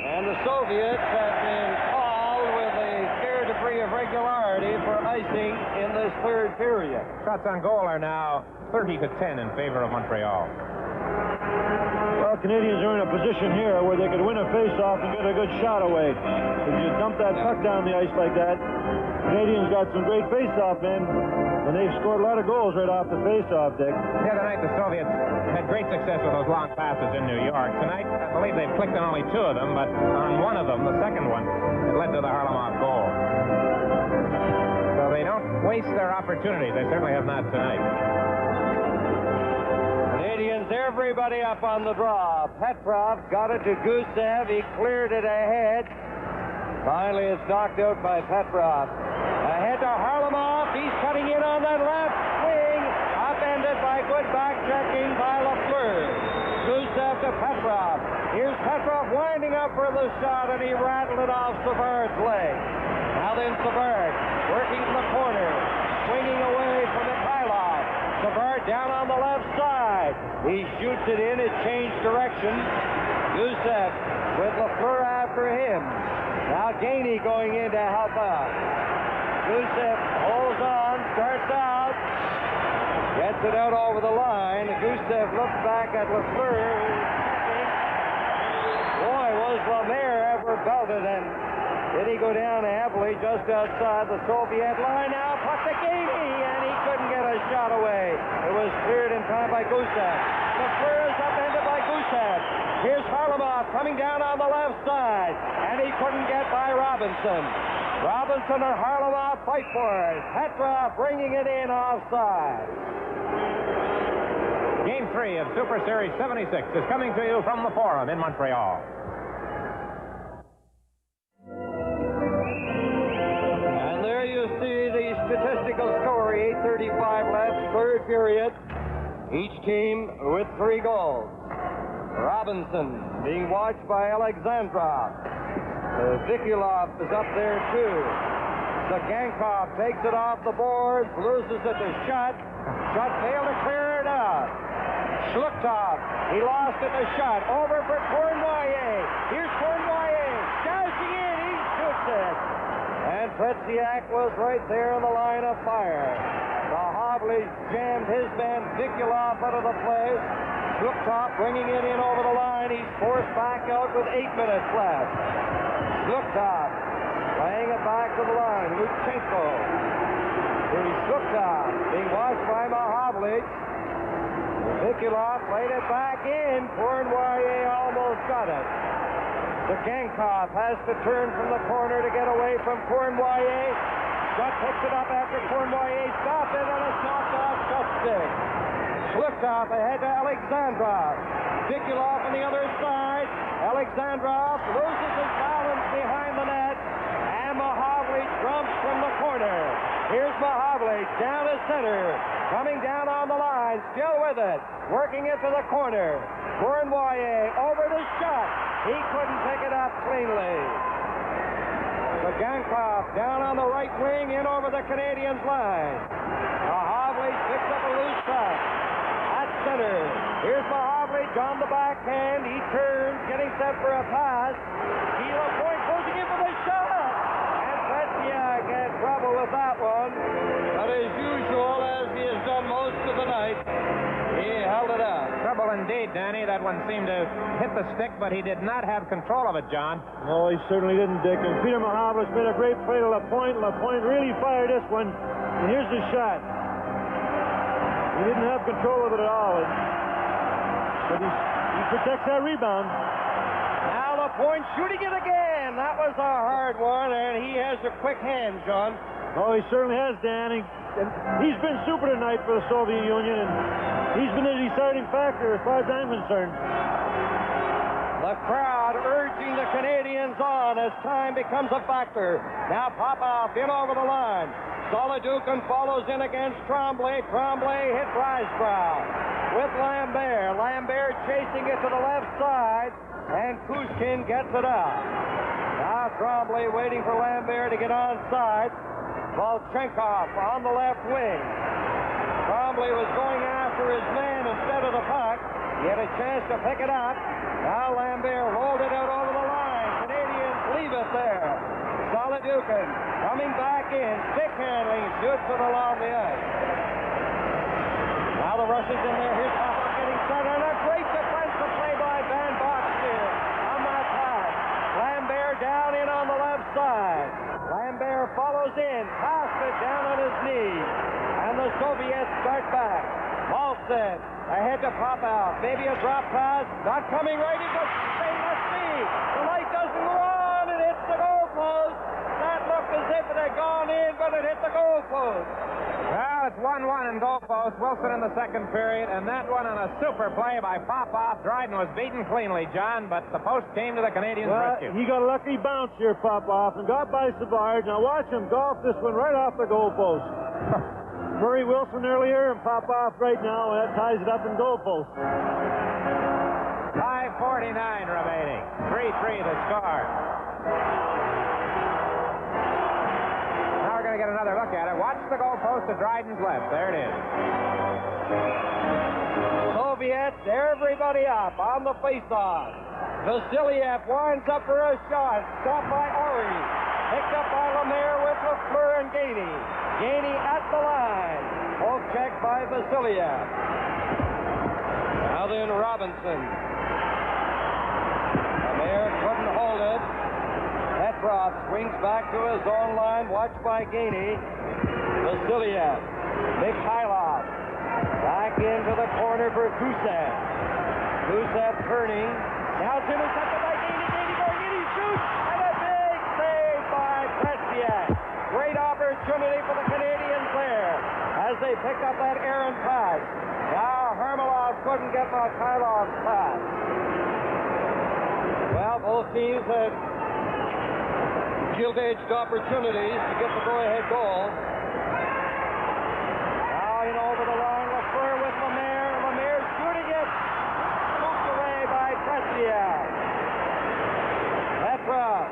And the Soviets have been called with a fair degree of regularity for icing in this third period.
Shots on goal are now 30-10 in favor of Montreal.
Well, Canadians are in a position here where they could win a face-off and get a good shot away. If you dump that puck down the ice like that, Canadians got some great face-off men, and they've scored a lot of goals right off the face-off, Dick.
The other night, the Soviets had great success with those long passes in New York. Tonight, I believe they've clicked on only 2 of them, but on one of them, the second one, it led to the Harlamov goal. So they don't waste their opportunities. They certainly have not tonight.
Canadians, everybody up on the draw. Petrov got it to Gusev. He cleared it ahead. Finally, it's knocked out by Petrov. Ahead to Harlamov. He's cutting in on that left wing. Upended by good back-checking by Lafleur. Gusev to Petrov. Here's Petrov winding up for the shot, and he rattled it off Savard's leg. Now then Savard working in the corner. Swinging away from Mikhailov. Savard down on the left side. He shoots it in. It changed direction. Gusev with Lafleur after him. Now Gainey going in to help out. Gusev holds on, starts out, gets it out over the line. Gusev looks back at Lafleur. Boy, was Lemaire ever belted, and did he go down heavily just outside the Soviet line. Now puck to Gainey, and he couldn't get a shot away. It was cleared in time by Gusev. Lafleur is upended by Gusev. Here's Harlamov coming down on the left side, and he couldn't get by Robinson. Robinson and Harlamov fight for it. Petrov bringing it in offside.
Game 3 of Superseries 76 is coming to you from the Forum in Montreal.
And there you see the statistical story. 8:35 left, third period. Each team with 3 goals. Robinson being watched by Alexandrov. Vikulov is up there too. Zagankov takes it off the boards, loses it to Shutt. Shutt failed to clear it out. Shlukov, he lost it to Shutt. Over for Cournoyer. Here's Cournoyer. Dashing in, he shoots it. And Tretiak was right there in the line of fire. The Hovley jammed his man Vikulov out of the play. Shlukov bringing it in over the line. He's forced back out with 8 minutes left. Shlukov playing it back to the line. Luchenko. Here's Shlukov being watched by Mahavlich. Vikulov played it back in. Cournoyer almost got it. Zagankov has to turn from the corner to get away from Cournoyer. Shutt picks it up after Cournoyer stopped it, and it's knocked off Shutt's stick. Shlukov ahead to Alexandrov. Vikulov on the other side. Alexandrov loses his balance behind the net, and Mahavlich jumps from the corner. Here's Mahavlich down to center, coming down on the line, still with it, working it to the corner. Cournoyer over the Shutt. He couldn't pick it up cleanly. Zagankov down on the right wing, in over the Canadiens' line. Mahavlich picks up a loose pass. At center, here's Mahavli, on the backhand. He turns, getting set for a pass. Keel Point closing in for the shot. And Tretiak had trouble with that one. But as usual, as he has done most of the night, he held it out.
Trouble indeed, Danny. That one seemed to hit the stick, but he did not have control of it, John.
No, he certainly didn't, Dick. And Peter Mahavli's made a great play to LaPointe. LaPointe really fired this one. And here's the shot. He didn't have control of it at all. But he protects that rebound.
Now LaPointe shooting it again. That was a hard one, and he has a quick hand, John.
Oh, he certainly has, Dan. He's been super tonight for the Soviet Union, and he's been the deciding factor as far as I'm concerned.
The crowd urging the Canadiens on as time becomes a factor. Now Popov in over the line. Sledujte follows in against Tremblay. Tremblay hit Risebrow with Lambert. Lambert chasing it to the left side, and Kushkin gets it out. Now Tremblay waiting for Lambert to get onside. Volchenkov on the left wing. Tremblay was going after his man instead of the puck. He had a chance to pick it up. Now Lambert rolled it out over the line. Canadians leave it there. Sledujte coming back in. Stick handling. Shoots it along the ice. Now the Russians in there. Here's Popov getting set. And a great defensive play by Van Boxmeer on that pass. Lambert down in on the left side. Lambert follows in. Passed it down on his knee. And the Soviets start back. Malstead ahead to Popov. Maybe a drop pass. Not coming right. He goes. They must be. The light doesn't go on. It hits the goalpost. That looked as if it had gone in, but it hit the goalpost.
Well, it's 1-1 in goalpost. Wilson in the second period, and that one on a super play by Popov. Dryden was beaten cleanly, John, but the post came to the Canadiens' rescue.
He got a lucky bounce here, Popov, and got by Savard. Now watch him golf this one right off the goalpost. Murray Wilson earlier and Popov right now, and that ties it up in goalpost.
5:49 remaining. 3-3 the score. Now we're going to get another look at it. Watch the goalpost to Dryden's left. There it is.
Soviets, everybody up on the face-off. Vasiliev winds up for a shot. Stopped by Ori. Picked up by Lemaire with Lafleur and Gainey. Gainey at the line. Poke check by Vasiliev. Now then Robinson. Lemaire couldn't hold it. Petrov swings back to his own line. Watched by Gainey. Vasiliev. Mikhailov. Back into the corner for Gusev. Gusev turning. Now it's intercepted by Gainey. Gainey going in. He shoots. And a big save by Tretiak. Great opportunity for the Canadiens there as they pick up that errant pass. Now Hermelov couldn't get Mikhailov's pass. Well, both teams had gilt-edged opportunities to get the go-ahead goal. Now in over the line, Lafleur with Lemaire. Lemaire shooting it. Scooped away by Tretiak. Petrov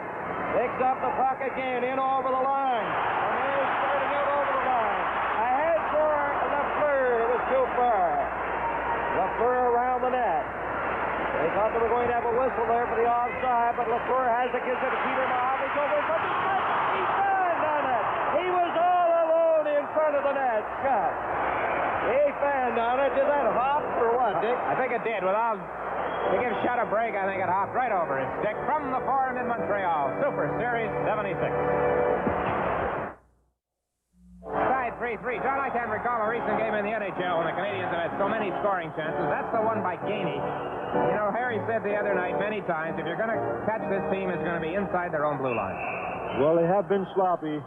picks up the puck again, in over the line. Lemaire starting out over the line. Ahead for Lafleur. It was too far. Lafleur around the net. They thought they were going to have a whistle there for the offside, but Lafleur has it, gives it to Peter Mahavli. Over from the net. He fanned on it. He was all alone in front of the net. Shot. He fanned on it. Did that hop or what, Dick?
I think it did. To give shot a break, I think it hopped right over his stick from the Forum in Montreal. Superseries 76. Tied 3-3. John, I can't recall a recent game in the NHL when the Canadiens have had so many scoring chances. That's the one by Gainey. You know, Harry said the other night many times, if you're going to catch this team, it's going to be inside their own blue line.
Well, they have been sloppy.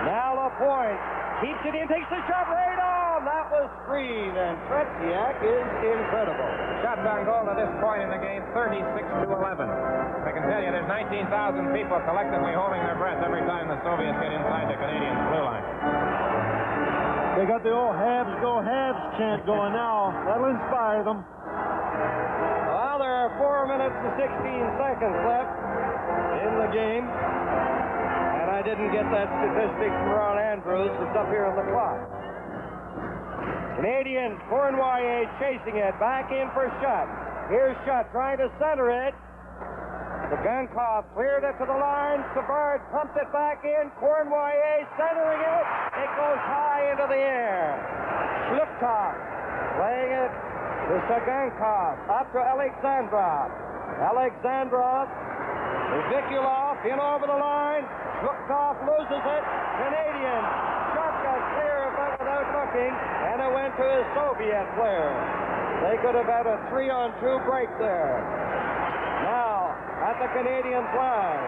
Now LaPointe keeps it in, takes the shot right on. That was screened, and Tretiak is incredible.
Shots on goal to this point in the game, 36-11. I can tell you there's 19,000 people collectively holding their breath every time the Soviets get inside the Canadian blue line.
They got the old Habs go Habs chant going now. That'll inspire them.
Well, there are 4 minutes and 16 seconds left in the game. And I didn't get that statistic from Ron Andrews. It's up here on the clock. Canadiens, Cournoyer chasing it. Back in for Shutt. Here's Shutt trying to center it. Gankov cleared it to the line. Savard pumped it back in. Cournoyer centering it. It goes high into the air. Shlupkov playing it to Sagankov. Up to Alexandrov. Alexandrov. Vikulov in over the line. Shlupkov loses it. Canadiens. Shot got clear of it without looking, and it went to his Soviet player. They could have had a 3-on-2 break there. Now, at the Canadiens line,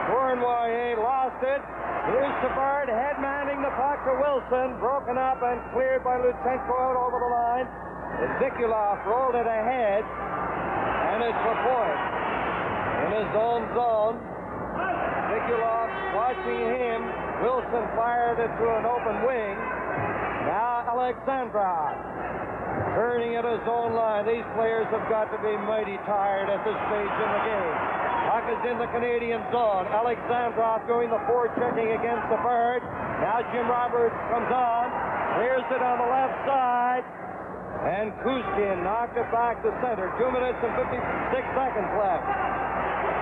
Cournoyer lost it. Here's Savard head-manning the puck to Wilson, broken up and cleared by Lutsenko out over the line. Vikulov rolled it ahead, and it's a point. In his own zone, Vikulov watching him. Wilson fired it to an open wing. Now Alexandrov turning at his own line. These players have got to be mighty tired at this stage in the game. Puck is in the Canadian zone. Alexandrov doing the forechecking against the bird. Now Jim Roberts comes on, clears it on the left side, and Kuskin knocked it back to center. 2 minutes and 56 seconds left.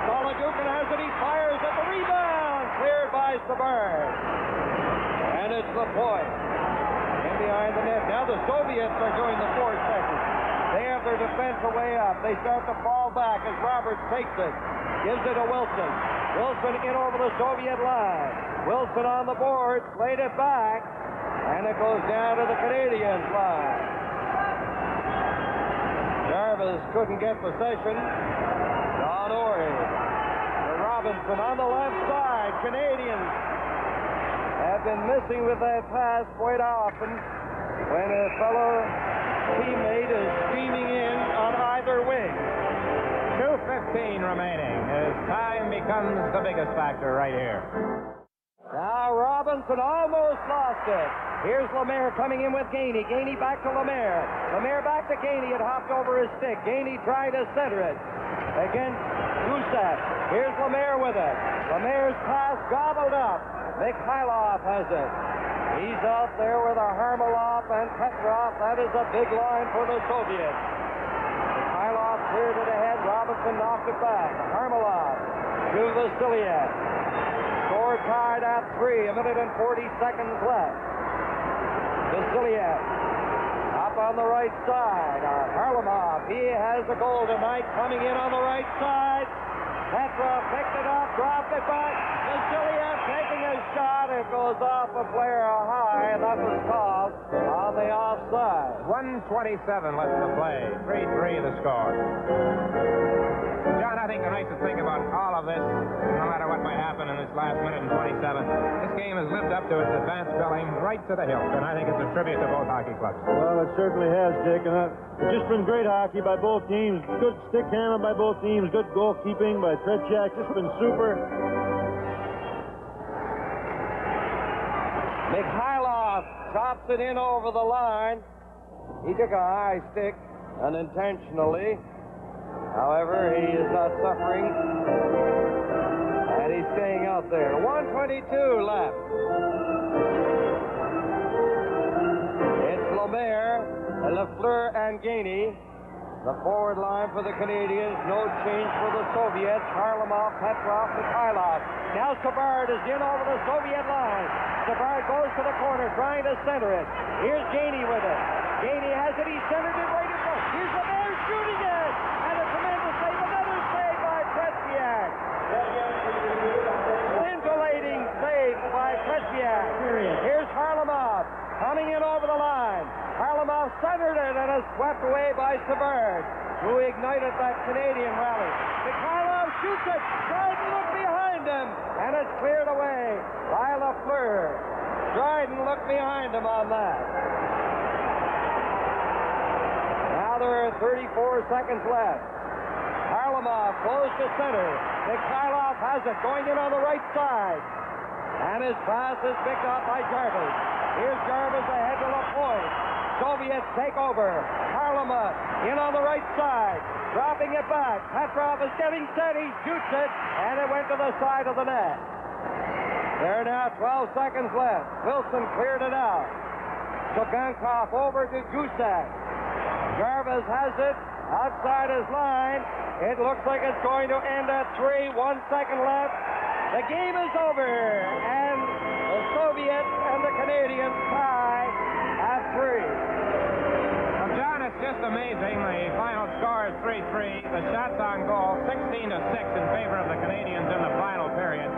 Solodukin has it. He fires at the rebound. Cleared by Savard. And it's the point. In behind the net. Now the Soviets are doing the forechecking. They have their defense way up. They start to fall back as Roberts takes it. Gives it to Wilson. Wilson in over the Soviet line. Wilson on the board. Played it back. And it goes down to the Canadiens line. Jarvis couldn't get possession. Don Ori. Robinson on the left side. Canadiens have been missing with that pass quite often when a fellow teammate is streaming in on either wing.
2:15 remaining as time becomes the biggest factor right here.
Now Robinson almost lost it. Here's Lemaire coming in with Gainey. Gainey back to Lemaire. Lemaire back to Gainey. It hopped over his stick. Gainey tried to center it against Gusev. Here's Lemaire with it. Lemaire's pass gobbled up. Mikhailov has it. He's out there with a Harmelov and Petrov. That is a big line for the Soviets. Mikhailov cleared it ahead. Robinson knocked it back. Harmelov to Vasiliev. Score tied at 3. 1 minute and 40 seconds left. Vasiliev up on the right side. Harlamov, he has a goal tonight coming in on the right side. Petrov picked it up, dropped it back. Vasiliev taking a shot. It goes off a player high, and that was called on the offside.
1:27 left to play. 3-3 the score. John, I think the nicest thing about all of this, no matter what might happen in this last minute and 27, this game has lived up to its advanced billing right to the hilt, and I think it's a tribute to both hockey clubs.
Well, it certainly has, Dick, and it's just been great hockey by both teams. Good stick handling by both teams. Good goalkeeping by Tretiak. Just been super.
Mikhailov chops it in over the line. He took a high stick unintentionally. However, he is not suffering, and he's staying out there. 1:22 left. It's Lemaire, Lafleur, and Gainey. The forward line for the Canadiens. No change for the Soviets. Harlamov, Petrov, Mikhailov. Now Savard is in over the Soviet line. Savard goes to the corner, trying to center it. Here's Gainey with it. Gainey has it. He centered it right in front. Here's Lemaire shooting it. And a tremendous save. Another save by Tretiak. Scintillating save by Tretiak. Here's Harlamov coming in over the line. Harlamov centered it and is swept away by Savard, who ignited that Canadian rally. Mikhailov shoots it. Dryden looked behind him, and it's cleared away by Lafleur. Dryden looked behind him on that. Now there are 34 seconds left. Harlamov goes to center. Mikhailov has it, going in on the right side. And his pass is picked up by Jarvis. Here's Jarvis ahead to the point. Soviets take over. Harlamov in on the right side. Dropping it back. Petrov is getting set. He shoots it. And it went to the side of the net. There are now 12 seconds left. Wilson cleared it out. Gankov over to Gusak. Jarvis has it outside his line. It looks like it's going to end at 3. 1 second left. The game is over, and the Soviets and the Canadiens tie at 3.
Well, John, it's just amazing. The final score is 3-3. The shots on goal, 16-6 in favor of the Canadiens in the final period.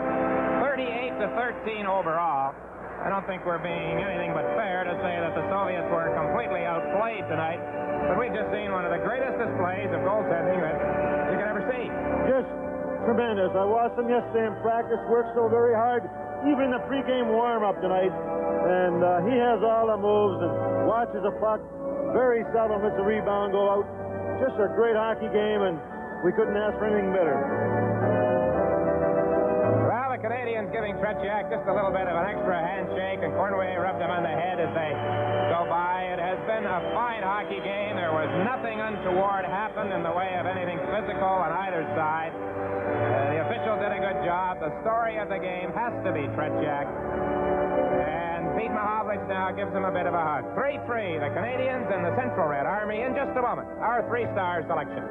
38-13 overall. I don't think we're being anything but fair to say that the Soviets were completely outplayed tonight, but we've just seen one of the greatest displays of goaltending that you can ever see.
Just tremendous. I watched him yesterday in practice, worked so very hard, even the pregame warm-up tonight, and he has all the moves and watches a puck. Very seldom lets a rebound go out. Just a great hockey game, and we couldn't ask for anything better.
Well, the Canadiens giving Tretiak just a little bit of an extra handshake, and Cornway rubbed him on the head as they go by. It has been a fine hockey game. There was nothing untoward happened in the way of anything physical on either side. The official did a good job. The story of the game has to be Tretiak. And Pete Mahovlich now gives him a bit of a hug. 3-3, the Canadiens and the Central Red Army. In just a moment, our 3-star selection.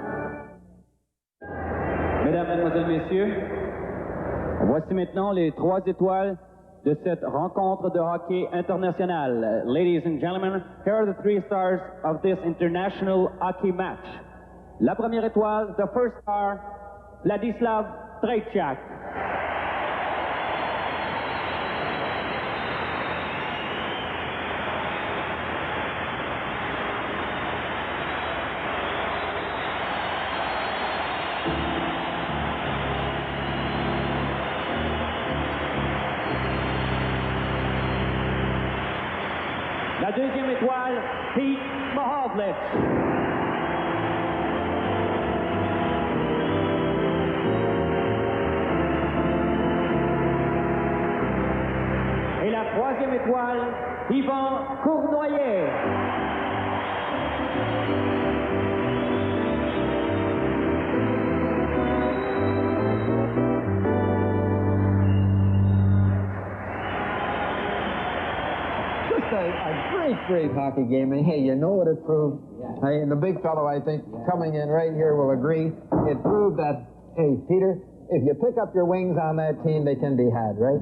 Mesdames, Mesdemoiselles, Messieurs, voici maintenant les 3 étoiles de cette rencontre de hockey international. Ladies and gentlemen, here are the 3 stars of this international hockey match. La première étoile, the first star, Vladislav Tretiak. La deuxième étoile, Pete Mahovlich. Et la troisième étoile, Yvan Cournoyer.
A great hockey game, and hey, you know what it proved? Hey, and the big fellow, I think, coming in right here will agree. It proved that, hey, Peter, if you pick up your wings on that team, they can be had, right?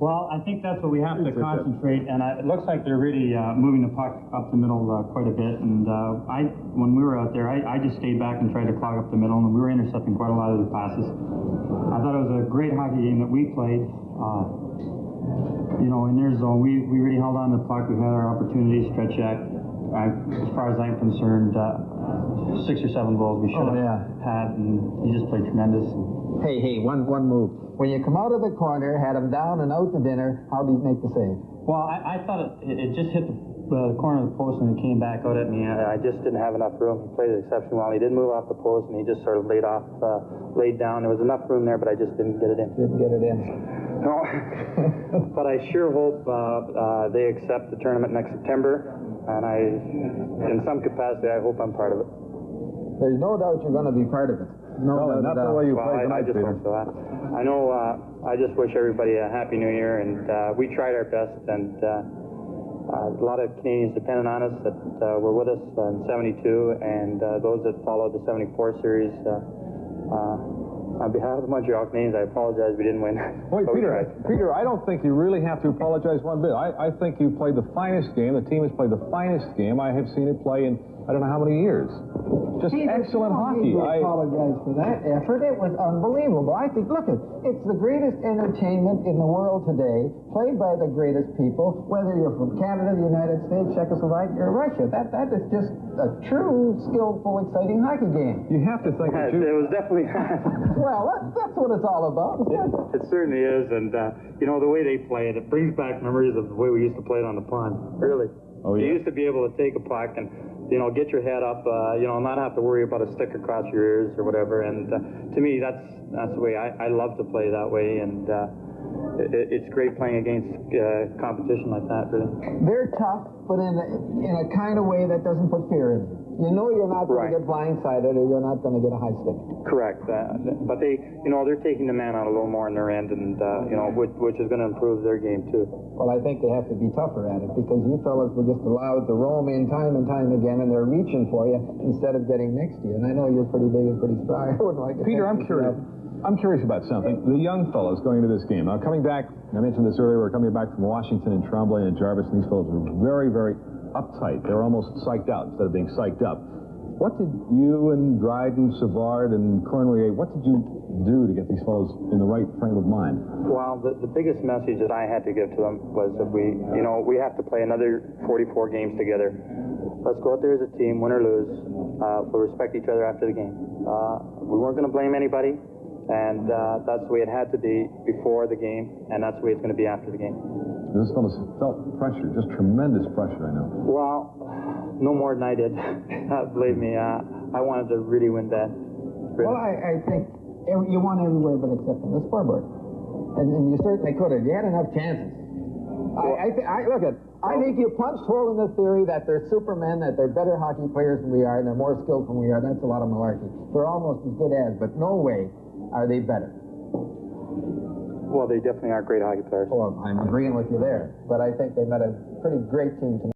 Well, I think that's what we have to concentrate, and it looks like they're really moving the puck up the middle quite a bit. And when we were out there, I just stayed back and tried to clog up the middle, and we were intercepting quite a lot of the passes. I thought it was a great hockey game that we played. You know, in their zone, we really held on to the puck. We had our opportunities, stretch check. As far as I'm concerned, 6 or 7 goals we should have had, and he just played tremendous.
Hey, one move. When you come out of the corner, had him down and out to dinner, how did he make the save?
Well, I thought it just hit the corner of the post and it came back out at me. I just didn't have enough room. He played it exceptionally well. He did move off the post, and he just sort of laid down. There was enough room there, but I just didn't get it in.
Didn't get it in.
No, but I sure hope they accept the tournament next September, and in some capacity, I hope I'm part of it.
There's no doubt you're going to be part of it. No,
not the way you played tonight,
I just hope so. I know. I just wish everybody a happy New Year, and we tried our best, and a lot of Canadians depended on us that were with us in '72, and those that followed the '74 series. On behalf of the Montreal Canadiens, I apologize we didn't win.
Wait, Peter, I don't think you really have to apologize one bit. I think you played the finest game. The team has played the finest game I have seen it play in I don't know how many years. Just excellent hockey.
I apologize for that effort. It was unbelievable. I think, look, it's the greatest entertainment in the world today, played by the greatest people, whether you're from Canada, the United States, Czechoslovakia, or Russia. That is just a true, skillful, exciting hockey game.
You have to think that
it was definitely
well, that's what it's all about.
It certainly is, and you know, the way they play it brings back memories of the way we used to play it on the pond. Really.
Oh, yeah.
You used to be able to take a puck and, you know, get your head up, you know, not have to worry about a stick across your ears or whatever. And to me, that's the way I love to play that way. And it's great playing against competition like that, really.
They're tough, but in a kind of way that doesn't put fear in you. You know you're not going to get blindsided or you're not going to get a high stick.
Correct. But they, they're taking the man out a little more on their end, and, which is going to improve their game, too.
Well, I think they have to be tougher at it because you fellas were just allowed to roam in time and time again, and they're reaching for you instead of getting next to you. And I know you're pretty big and pretty strong. I wouldn't like to
Peter, I'm curious. I'm curious about something. The young fellows going into this game. Now, coming back, I mentioned this earlier, we're coming back from Washington and Tremblay and Jarvis, and these fellows were very, very uptight. They were almost psyched out instead of being psyched up. What did you and Dryden, Savard, and Cornelier, what did you do to get these fellows in the right frame of mind?
Well, the biggest message that I had to give to them was that we have to play another 44 games together. Let's go out there as a team, win or lose. We'll respect each other after the game. We weren't going to blame anybody, and that's the way it had to be before the game, and that's the way it's going to be after the game.
Those fellows felt pressure, just tremendous pressure, I know.
Well, no more than I did. Believe me, I wanted to really win that. Really.
Well, I think you won everywhere but except on the scoreboard. And you certainly could have. You had enough chances. I think you punched hole in the theory that they're supermen, that they're better hockey players than we are, and they're more skilled than we are. That's a lot of malarkey. They're almost as good as, but no way are they better.
Well, they definitely are great hockey players.
Well, I'm agreeing with you there, but I think they met a pretty great team tonight.